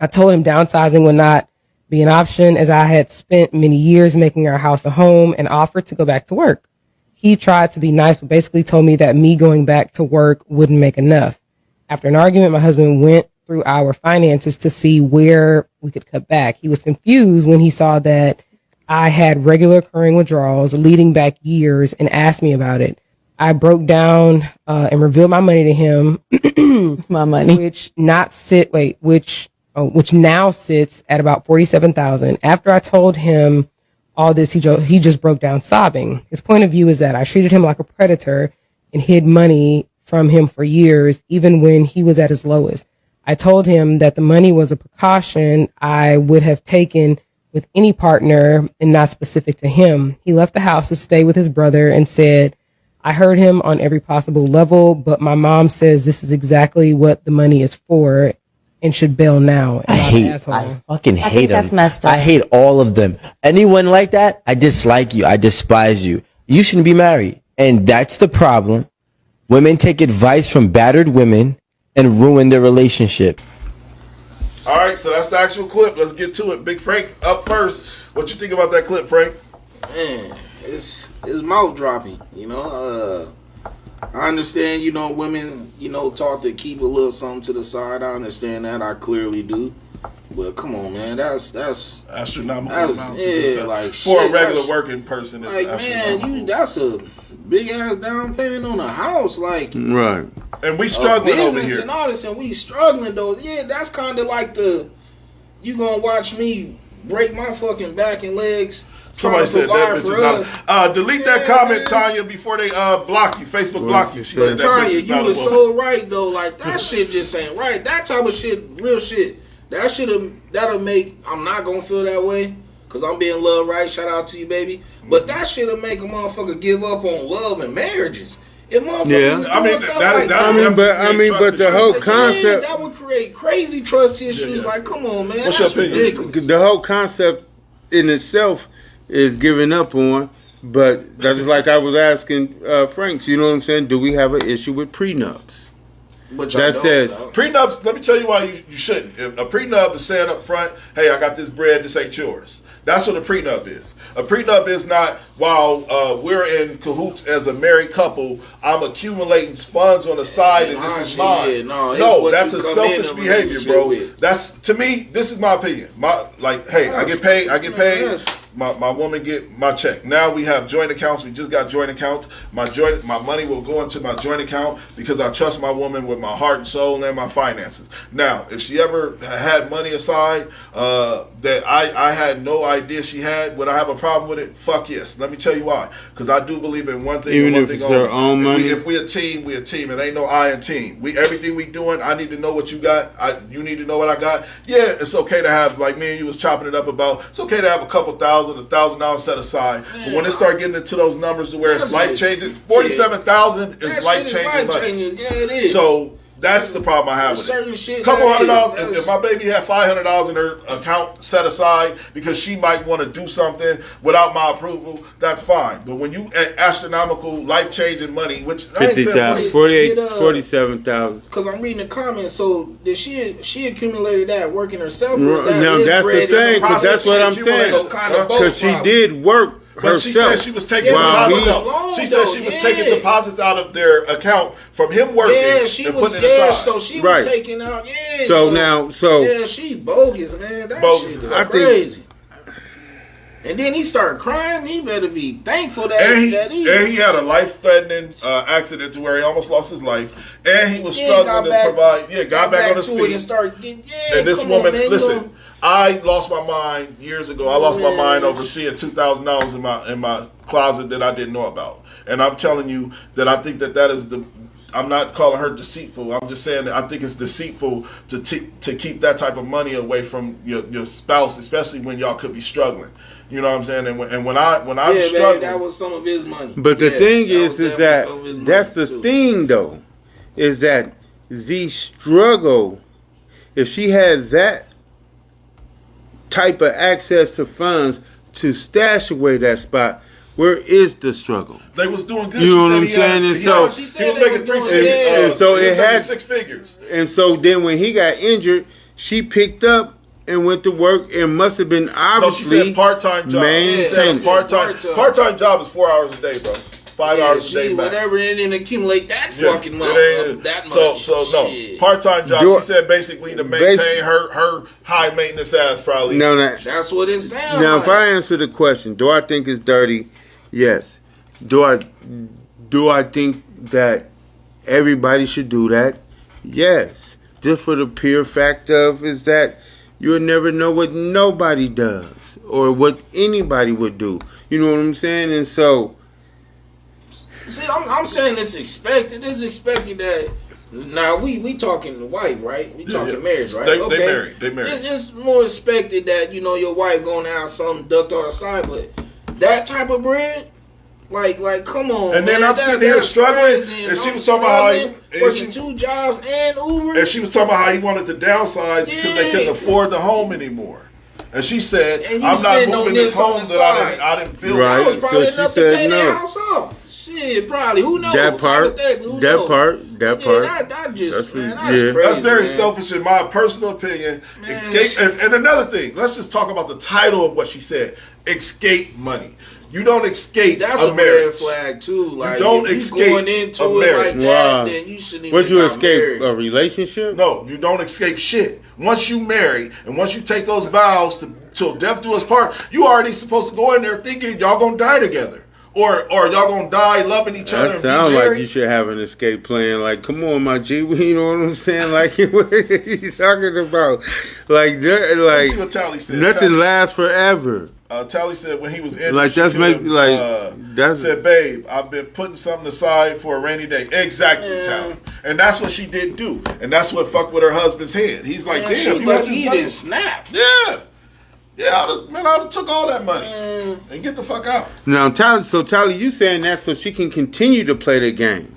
I told him downsizing would not be an option as I had spent many years making our house a home and offered to go back to work. He tried to be nice, but basically told me that me going back to work wouldn't make enough. After an argument, my husband went through our finances to see where we could cut back. He was confused when he saw that I had regular occurring withdrawals leading back years and asked me about it. I broke down and revealed my money to him. My money. Which now sits at about $47,000. After I told him all this, he just broke down sobbing. His point of view is that I treated him like a predator and hid money from him for years, even when he was at his lowest. I told him that the money was a precaution I would have taken with any partner and not specific to him. He left the house to stay with his brother and said, I heard him on every possible level, but my mom says this is exactly what the money is for and should bail now. And I fucking hate them. that's messed up. I hate all of them. Anyone like that, I dislike you. I despise you. You shouldn't be married. And that's the problem. Women take advice from battered women and ruin their relationship. All right, so that's the actual clip. Let's get to it. Big Frank up first. What you think about that clip, Frank? Man, it's mouth dropping. I understand. Women, taught to keep a little something to the side. I understand that. I clearly do. But come on, man, that's astronomical. Like for shit, a regular working person, it's like man, that's a big ass down payment on a house, like right. And we struggling over here and all this, and we struggling though. Yeah, that's kind of like you gonna watch me break my fucking back and legs. Somebody said that bitch is not. Delete that comment, man. Tanya, before they block you. Facebook block you. She said Tanya, you was so right though. Like that shit just ain't right. That type of shit, real shit. That'll make. I'm not gonna feel that way because I'm being loved right. Shout out to you, baby. But that shit'll make a motherfucker give up on love and marriages. If motherfuckers is doing stuff like that, but the whole concept that would create crazy trust issues. Like, come on, man, What's that's your opinion? ridiculous. The whole concept in itself is giving up on. But that's like I was asking Frank. You know what I'm saying? Do we have an issue with prenups? That says prenups. Let me tell you why you shouldn't. If a prenup is saying up front, "Hey, I got this bread. This ain't yours." That's what a prenup is. A prenup is not while we're in cahoots as a married couple. I'm accumulating funds on the side, and this is mine. No, that's a selfish behavior, bro. That's to me. This is my opinion. Hey, I get paid. My woman get my check. Now we have joint accounts. We just got joint accounts. My money will go into my joint account because I trust my woman with my heart and soul and my finances. Now, if she ever had money aside that I had no idea she had, would I have a problem with it? Fuck yes. Let me tell you why. Because I do believe in one thing. Even and one if thing it's her own money. If we a team, we a team. It ain't no I in team. Everything we doing. I need to know what you got. You need to know what I got. Yeah, it's okay to have, like me and you was chopping it up about. It's okay to have a couple $1,000 set aside. But when it start getting into those numbers to where it's life changing, 47,000 is life changing money. Yeah, it is. So that's the problem I have with it. Couple $100. If my baby had $500 in her account set aside because she might want to do something without my approval, that's fine. But when you astronomical life changing money, which 50,000, 47,000. Because I'm reading the comments. So did she accumulated that working herself? Now that's the thing. Because that's what I'm saying. So kind of both. Because she did work. But she said she was taking deposits out. She said she was taking deposits out of their account from him working. Yeah, she was there, so she was taking out. Yeah. So yeah, she bogus, man. That shit is crazy. And then he started crying. He better be thankful that he had a life-threatening accident to where he almost lost his life, and he was struggling to provide. Yeah, got back on his feet. And this woman, listen. I lost my mind years ago. I lost my mind over seeing $2,000 in my closet that I didn't know about. And I'm telling you that I think that is the. I'm not calling her deceitful. I'm just saying that I think it's deceitful to keep that type of money away from your spouse, especially when y'all could be struggling. You know what I'm saying? And when I'm struggling, that was some of his money. But the thing is that that's the thing though, is that the struggle. If she had that type of access to funds to stash away that spot, where is the struggle? They was doing good. You know what I'm saying? And so he was making and so it had 6 figures. And so then when he got injured, she picked up and went to work and must have been obviously. No, she said part-time job. She said part-time job is 4 hours a day, bro. 5 hours a day back. Whatever, it didn't accumulate that fucking money. That much. So no, part-time job. She said basically to maintain her high maintenance ass probably. No, that's what it sounds now, like. if I answer the question, do I think it's dirty? Yes. Do I think that everybody should do that? Yes. Just for the pure fact of is that you'll never know what nobody does. does or what anybody would do. You know what I'm saying? And so, see, I'm saying it's expected. It's expected that. Now we talking the wife, right? We talking marriage, right? They married. It's more expected that your wife gonna have something ducked on the side, but that type of bread, like come on. And then man, I'm sitting here that's struggling, crazy. and she was talking about how working 2 jobs and Uber. and she was talking about how he wanted to downsize because they couldn't afford the home anymore. And she said, And you "I'm not sitting on moving this this home on the that side. I didn't build." Right. That was probably So she enough to said pay no. their house off. Shit, probably. Who knows? that part, Hypothetically, who that knows? part, that Yeah, part. that just, That's- man, that's yeah. crazy. That's very man. selfish in my personal opinion. Man, Escape and another thing, let's just talk about the title of what she said. Escape money. You don't escape That's a a marriage. red flag too. Like don't if you escape going into a it marriage. like that, Wow. then you shouldn't even. What you got escape? married. A relationship? No, you don't escape shit. Once you marry and once you take those vows to till death do us part, you already supposed to go in there thinking y'all gonna die together. Or y'all gonna die loving each other That and sounds be like married. you should have an escape plan. Like, come on, my G, you know what I'm saying? Like, what are you talking about? Like, Let's see what Tally said. nothing lasts forever. Tally said when he was in, Like, she that's could've, make like that's said, "Babe, I've been putting something aside for a rainy day." Exactly, Tally, and that's what she did do, and that's what fucked with her husband's head. He's like, Man, "Damn, she you had lucky this he money?" didn't snap. Yeah, I'd have took all that money and get the fuck out. now Tally, you saying that so she can continue to play the game.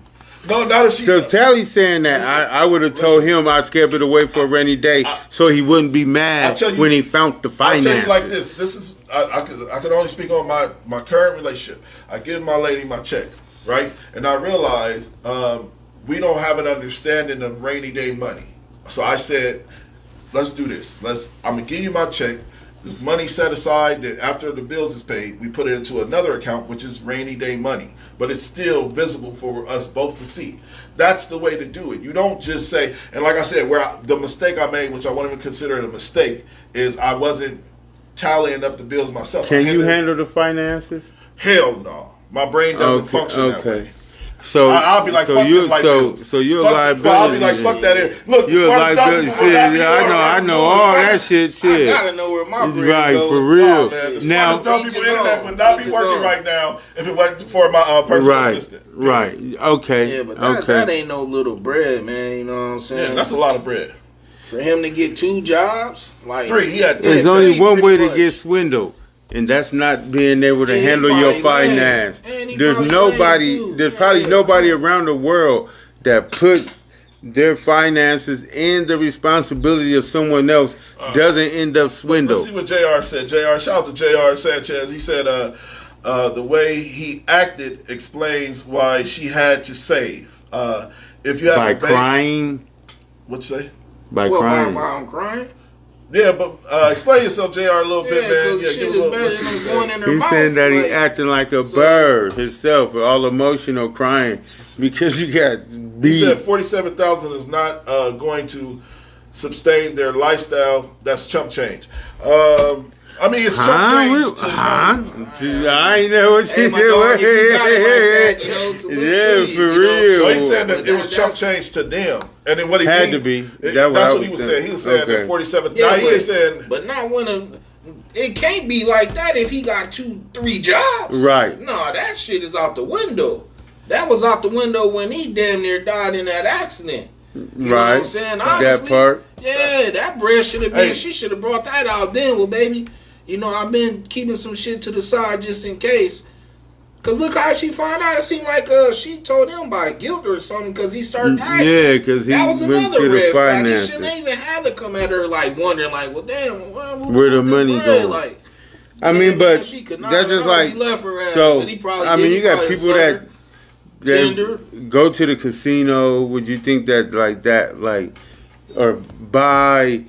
No, now that she. So Tally's saying that I would have told him I'd skip it away for a rainy day so he wouldn't be mad tell you- when he found the I'll finances. tell you like this. This is I could only speak on my current relationship. I give my lady my checks, right? And I realized we don't have an understanding of rainy day money. So I said, let's do this. I'm gonna give you my check. There's money set aside that after the bills is paid, we put it into another account, which is rainy day money. But it's still visible for us both to see. That's the way to do it. You don't just say, and like I said, the mistake I made, which I won't even consider it a mistake, is I wasn't tallying up the bills myself. Can you handle the finances? Hell no. My brain doesn't function that way. So I'll be like, so fuck you them light so bills. so you're a Fuck- liability. I'll be like, fuck that. Look, You're a smart liability. dumb Shit, people will not be yeah, I doing know it. all that shit. I gotta know where my brain Right, goes. for real. Oh, man, the Now, smartest dumb people internet would not be working right now if it wasn't for my personal right, assistant. right, okay, Yeah, but okay. that ain't no little bread, man. You know what I'm saying? Yeah, that's a lot of bread. For him to get 2 jobs, like 3, he had There's 3. only one way pretty to much. get swindled, and that's not being able to And he handle your probably lame. finance. And he There's probably nobody. lame, too. There's probably Yeah. nobody around the world that put their finances and the responsibility of someone else doesn't end up Let's swindled. see what JR said. JR, shout out to JR Sanchez. He said, the way he acted explains why she had to save. If you have By a baby, crying, what'd you say? by what, crying. why I'm crying? Yeah, but explain yourself, JR, a little bit, Yeah, man. because shit give is a little- better let's see than what he going said. in her He's mouth. saying that he like, acting like a so- bird himself, all emotional, crying because you got He beat. said 47,000 is not going to sustain their lifestyle. That's chump change. I mean, it's chump change. I ain't know what Hey, you my dog, if you got it like that, salute to Yeah, you, for you know? real. No, he said that But it was chump that's- change to them, and then what he Had mean- to be. That's That's what I what he was was saying. saying. He was saying Okay. that 47. Yeah, now he but- ain't saying. But not when it can't be like that if he got 2-3 jobs. Right. No, that shit is out the window. That was out the window when he damn near died in that accident. You know what I'm Right. saying? That Honestly, part. yeah, that bread should have been. Hey. She should have brought that out then. Well, baby, you know I've been keeping some shit to the side just in case. Cause look how she found out. It seemed like she told him by guilt or something. Cause he started asking. Yeah, because he That was went another to the red flag. He finances. shouldn't even have to come at her like wondering, like, well, damn, Where the money going? Like, I yeah, mean, man, but she could not that's have just known like he left her ass, so. but he probably I did. mean, He you got probably people sucker, that Tinder. go to the casino. Would you think that like, or buy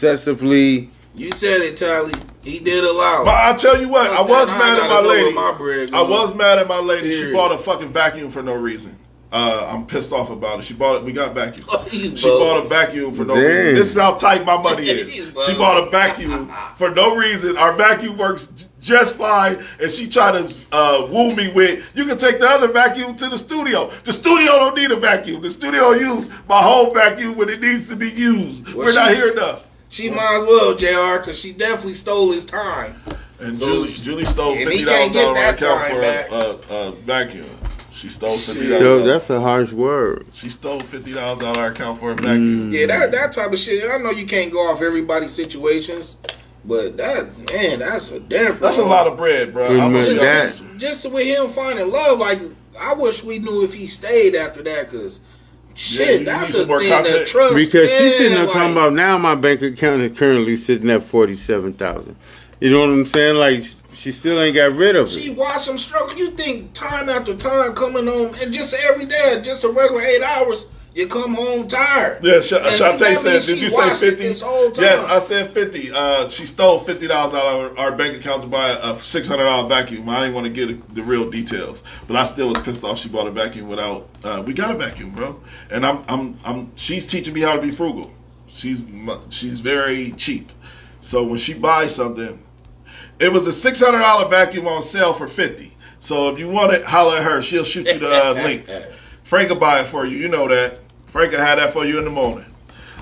excessively? You said it, Tally. He did allow. But I tell you what, I was mad at my lady. My bread I was mad at my lady. She Period. bought a fucking vacuum for no reason. I'm pissed off about it. She bought it. We got vacuum. You She bought a vacuum for no Dang. reason. This is how tight my money is. You She bugged. bought a vacuum for no reason. Our vacuum works just fine, and she tried to woo me with, you can take the other vacuum to the studio. The studio don't need a vacuum. The studio use my home vacuum when it needs to be used. Well, We're not she- here enough. She might as well, JR, because she definitely stole his time. And So- Julie stole and he $50 can't get out of our that account time for back. a vacuum. She stole $50. So that's a harsh word. She stole $50 out of our account for a vacuum. Yeah, that type of shit. I know you can't go off everybody's situations, but that's a damn. That's a lot of bread, bro. Pretty I'm much. gonna be That- honest. Just with him finding love, like I wish we knew if he stayed after that, cause shit, you that's need a some more thing that content. trust. Because she's sitting there like, talking about now my bank account is currently sitting at 47,000. You know what I'm saying? Like she still ain't got rid of She it. watched him struggle. You think time after time coming home, and just every day, just a regular 8 hours, you come home tired. Yeah, And Shantae that said, means did she you say watched it 50? this whole time. Yes, I said 50. She stole $50 out of our bank account to buy a $600 vacuum. I didn't want to get the real details, but I still was pissed off she bought a vacuum without, we got a vacuum, bro. And she's teaching me how to be frugal. She's very cheap. So when she buys something, it was a $600 vacuum on sale for $50. So if you want it, holler at her. She'll shoot you the link. Frank will buy it for you. You know that. Frank will have that for you in the morning.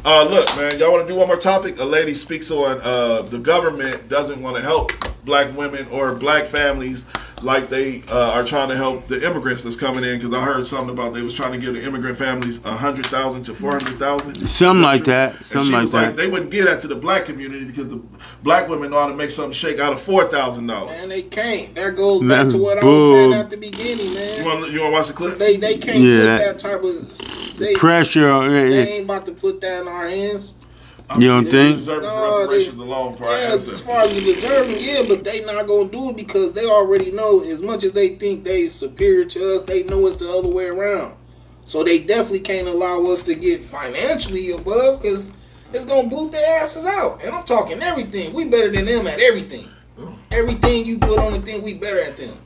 Look, man, y'all want to do one more topic? A lady speaks on the government doesn't want to help black women or black families like they are trying to help the immigrants that's coming in. Because I heard something about they was trying to give the immigrant families $100,000 to $400,000. Something like that. And Something she like was that. like, they wouldn't give that to the black community because the black women know how to make something shake out of $4,000. Man, they can't. That goes back Man, to what I was bull. saying at the beginning, man. You want to watch the clip? They can't Yeah, put that- that type of Pressure on They it. ain't about to put that in our hands. You don't They think? deserve No, reparations alone for our Yeah, ancestors. as far as the deserving, yeah, but they not gonna do it because they already know. As much as they think they superior to us, they know it's the other way around. So they definitely can't allow us to get financially above because it's gonna boot their asses out. And I'm talking everything. We better than them at everything. Everything you put on the thing, we better at them.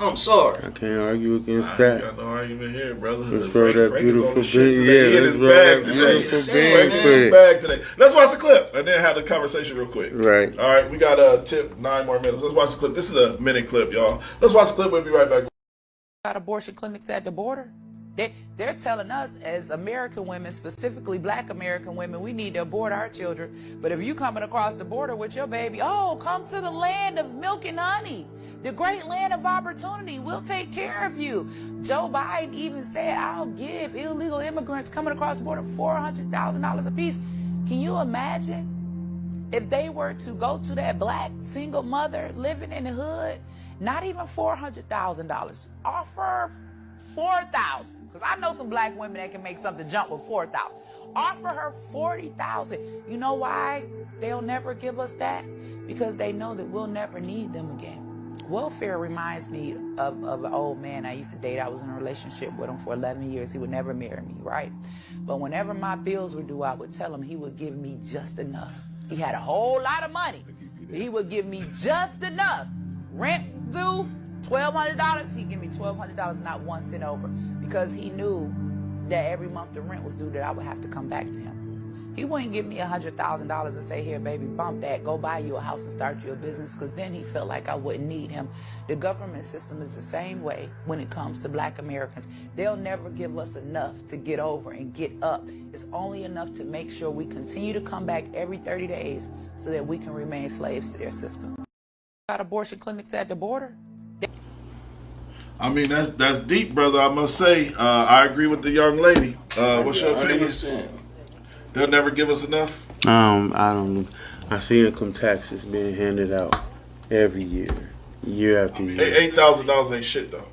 I'm sorry. I can't argue against I ain't that. got no argument here, brother. Let's throw that Frank is on beautiful the shit bean. today. Yeah, He in let's his throw bag that today. beautiful Saying, Frank bean in for his it. bag today. Let's watch the clip and then have the conversation real quick. Right. All right, we got a tip, 9 more minutes. Let's watch the clip. This is a minute clip, y'all. Let's watch the clip. We'll be right back. Got abortion clinics at the border. They're telling us as American women, specifically black American women, we need to abort our children. But if you coming across the border with your baby, oh, come to the land of milk and honey, the great land of opportunity. We'll take care of you. Joe Biden even said, I'll give illegal immigrants coming across the border $400,000 a piece. Can you imagine if they were to go to that black single mother living in the hood, not even $400,000, offer $4,000, because I know some black women that can make something jump with $4,000. Offer her $40,000. You know why they'll never give us that? Because they know that we'll never need them again. Welfare reminds me of an old man I used to date. I was in a relationship with him for 11 years. He would never marry me, right? But whenever my bills were due, I would tell him he would give me just enough. He had a whole lot of money. He would give me just enough. Rent due, $1,200. He'd give me $1,200, not 1 cent over, because he knew that every month the rent was due, that I would have to come back to him. He wouldn't give me $100,000 and say, here, baby, bump that, go buy you a house and start you a business, because then he felt like I wouldn't need him. The government system is the same way when it comes to black Americans. They'll never give us enough to get over and get up. It's only enough to make sure we continue to come back every 30 days so that we can remain slaves to their system. Got abortion clinics at the border. I mean, that's deep, brother. I must say, I agree with the young lady. What's your opinion? 100%. They'll never give us enough. I don't. I see income taxes being handed out every year after year. $8,000 ain't shit though.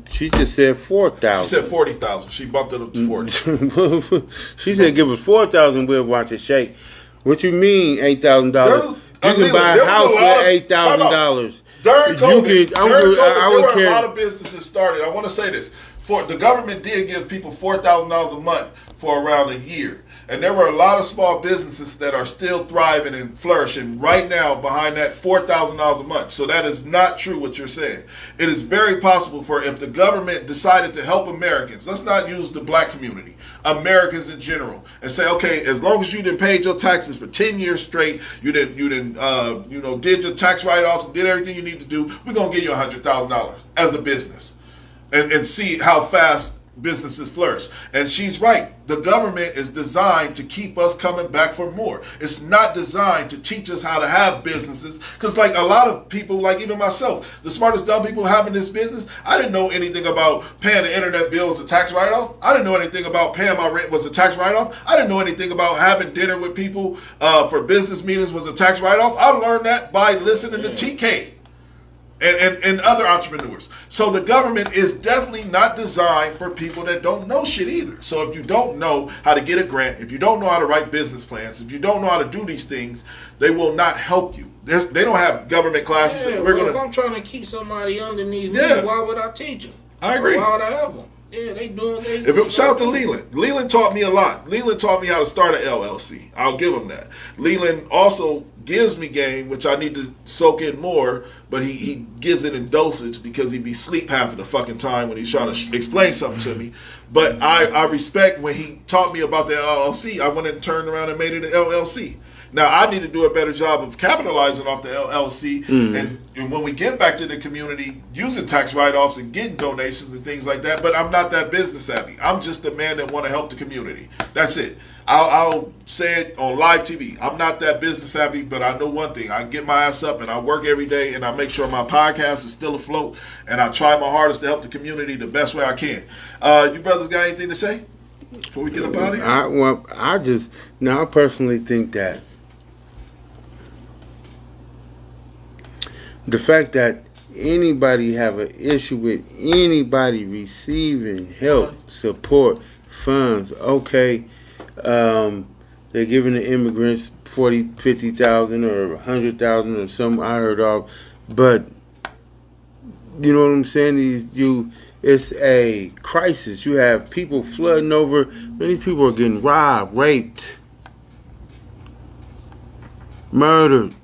She just said 4,000. She said 40,000. She bumped it up to 40. She said give us 4,000. We'll watch it shake. What you mean $8,000? You can buy a house for $8,000. During COVID, I there would were care. a lot of businesses started. I want to say this: the government did give people $4,000 a month for around a year, and there were a lot of small businesses that are still thriving and flourishing right now behind that $4,000 a month. So that is not true what you're saying. It is very possible for if the government decided to help Americans. Let's not use the black community, Americans in general, and say, okay, as long as you didn't pay your taxes for 10 years straight, you didn't did your tax write-offs and did everything you need to do, we're gonna give you $100,000 as a business, and see how fast businesses flourish. And she's right. The government is designed to keep us coming back for more. It's not designed to teach us how to have businesses. Because like a lot of people, like even myself, the smartest dumb people having this business, I didn't know anything about paying the internet bill was a tax write-off. I didn't know anything about paying my rent was a tax write-off. I didn't know anything about having dinner with people for business meetings was a tax write-off. I learned that by listening to TK. And other entrepreneurs. So the government is definitely not designed for people that don't know shit either. So if you don't know how to get a grant, if you don't know how to write business plans, if you don't know how to do these things, they will not help you. They don't have government classes. Yeah, if I'm trying to keep somebody underneath me, why would I teach them? I agree. Or why would I help them? Yeah, they doing. Shout out to Leland. Leland taught me a lot. Leland taught me how to start an LLC. I'll give him that. Leland also gives me game, which I need to soak in more, but he gives it in dosage because he be sleep half of the fucking time when he's trying to explain something to me. But I respect when he taught me about the LLC, I went and turned around and made it an LLC. Now, I need to do a better job of capitalizing off the LLC, and when we get back to the community, using tax write-offs and getting donations and things like that, but I'm not that business savvy. I'm just a man that want to help the community. That's it. I'll say it on live TV. I'm not that business savvy, but I know one thing. I get my ass up and I work every day and I make sure my podcast is still afloat, and I try my hardest to help the community the best way I can. You brothers got anything to say before we get up out of here? I personally think that the fact that anybody have an issue with anybody receiving help, support, funds, okay, they're giving the immigrants 40, 50,000 or 100,000 or something I heard of, but you know what I'm saying? It's a crisis. You have people flooding over. Many people are getting robbed, raped, murdered.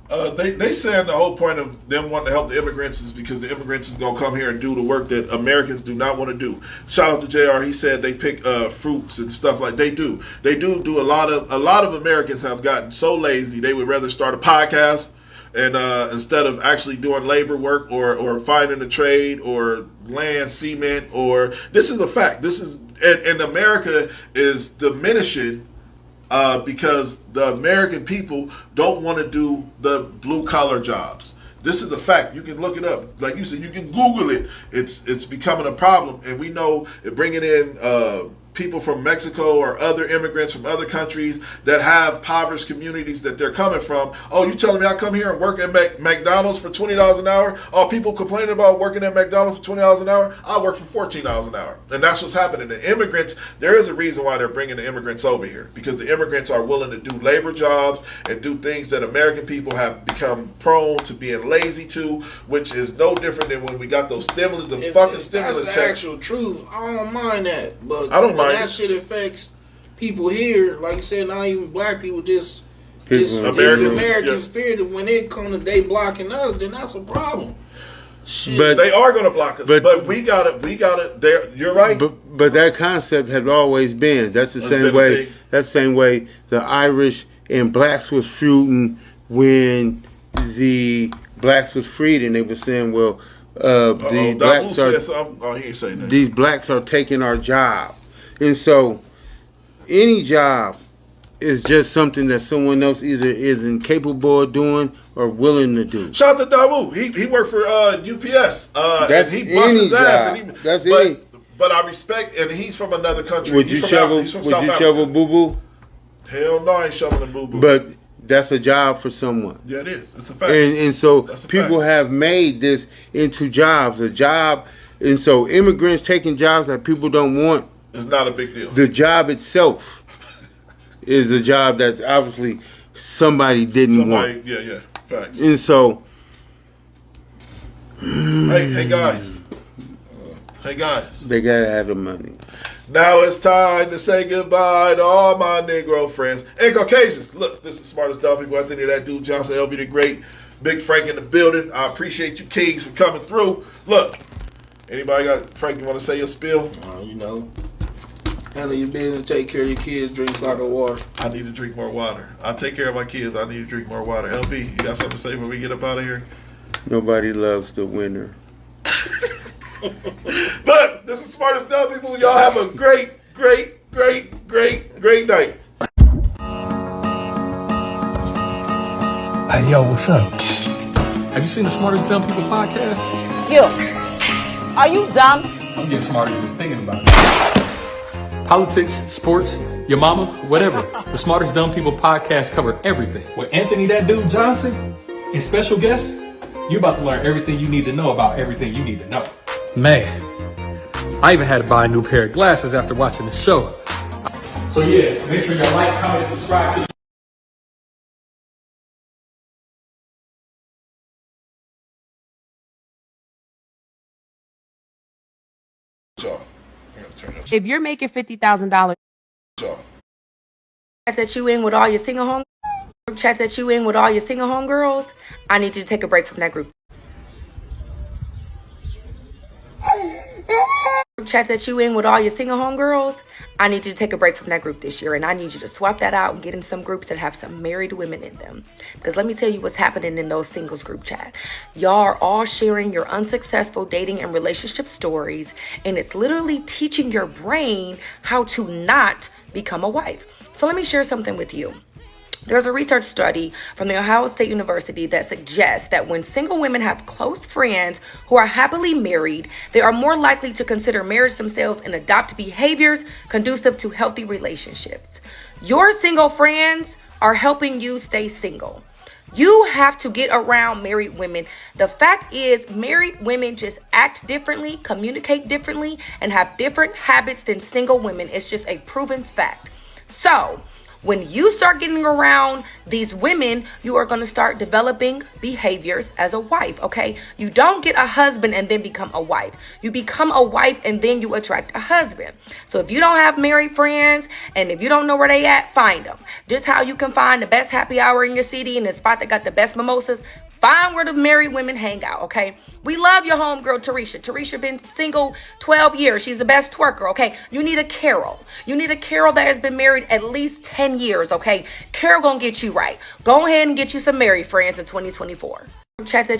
They saying the whole point of them wanting to help the immigrants is because the immigrants is gonna come here and do the work that Americans do not want to do. Shout out to JR. He said they pick fruits and stuff like they do. They do a lot of Americans have gotten so lazy they would rather start a podcast and instead of actually doing labor work or finding a trade or land cement or this is a fact. This is and America is diminishing. Because the American people don't want to do the blue collar jobs. This is the fact. You can look it up. Like you said, you can Google it. It's becoming a problem, and we know it bringing in people from Mexico or other immigrants from other countries that have impoverished communities that they're coming from. Oh, you telling me I come here and work at McDonald's for $20 an hour? Oh, people complaining about working at McDonald's for $20 an hour? I work for $14 an hour. And that's what's happening. The immigrants, there is a reason why they're bringing the immigrants over here, because the immigrants are willing to do labor jobs and do things that American people have become prone to being lazy to, which is no different than when we got those stimulus, fucking stimulus checks. That's checks. the actual truth. I don't mind that, but I don't mind that shit affects people here. Like you said, not even black people, just American spirit. When it comes to they blocking us, then that's a problem. Shit. But they are going to block us. But we got it. You're right. But that concept had always been. That's the same way. That's the same way the Irish and blacks was feuding when the blacks was freed, and they were saying, well, the blacks are. He ain't saying that. These blacks are taking our job. And so, any job is just something that someone else either is incapable of doing or willing to do. Shout out to Dawu. He worked for UPS. That's and he busts his ass. Job. But I respect, and he's from another country. Would you shovel boo boo? Hell no, I ain't shoveling boo boo. But that's a job for someone. Yeah, it is. It's a fact. And so people have made this into jobs. A job, and so immigrants taking jobs that people don't want. It's not a big deal. The job itself is a job that's obviously somebody didn't want. Yeah, facts. And so, hey guys, they gotta have the money. Now it's time to say goodbye to all my Negro friends and Caucasians. Look, this is the smartest dumb people. I think of that dude Johnson LB the Great, Big Frank in the building. I appreciate you kings for coming through. Look, anybody got Frank? You want to say your spiel? Handle your business, take care of your kids, drink lots of water. I need to drink more water. I'll take care of my kids. I need to drink more water. LB, you got something to say when we get up out of here? Nobody loves the winner. Look, this is Smartest Dumb People. Y'all have a great night. Hey, yo, what's up? Have you seen the Smartest Dumb People podcast? Yes. Are you dumb? I'm getting smarter just thinking about it. Politics, sports, your mama, whatever. The Smartest Dumb People podcast cover everything. With Anthony That Dude Johnson and special guests, you're about to learn everything you need to know about everything you need to know. Man, I even had to buy a new pair of glasses after watching the show. So yeah, make sure you like, comment, and subscribe to If you're making $50,000, that you in with all your single home chat that you in with all your single home girls, I need you to take a break from that group. Chat that you in with all your single home girls, I need you to take a break from that group this year, and I need you to swap that out and get in some groups that have some married women in them. Because let me tell you what's happening in those singles group chat. Y'all are all sharing your unsuccessful dating and relationship stories, and it's literally teaching your brain how to not become a wife. So let me share something with you. There's a research study from the Ohio State University that suggests that when single women have close friends who are happily married, they are more likely to consider marriage themselves and adopt behaviors conducive to healthy relationships. Your single friends are helping you stay single. You have to get around married women. The fact is, married women just act differently, communicate differently, and have different habits than single women. It's just a proven fact. So, when you start getting around these women, you are going to start developing behaviors as a wife, okay? You don't get a husband and then become a wife. You become a wife and then you attract a husband. So if you don't have married friends and if you don't know where they at, find them. Just how you can find the best happy hour in your city and the spot that got the best mimosas. Find where the married women hang out, okay? We love your homegirl, Tarisha. Tarisha been single 12 years. She's the best twerker, okay? You need a Carol. You need a Carol that has been married at least 10 years, okay? Carol gonna get you right. Go ahead and get you some married friends in 2024. Chat that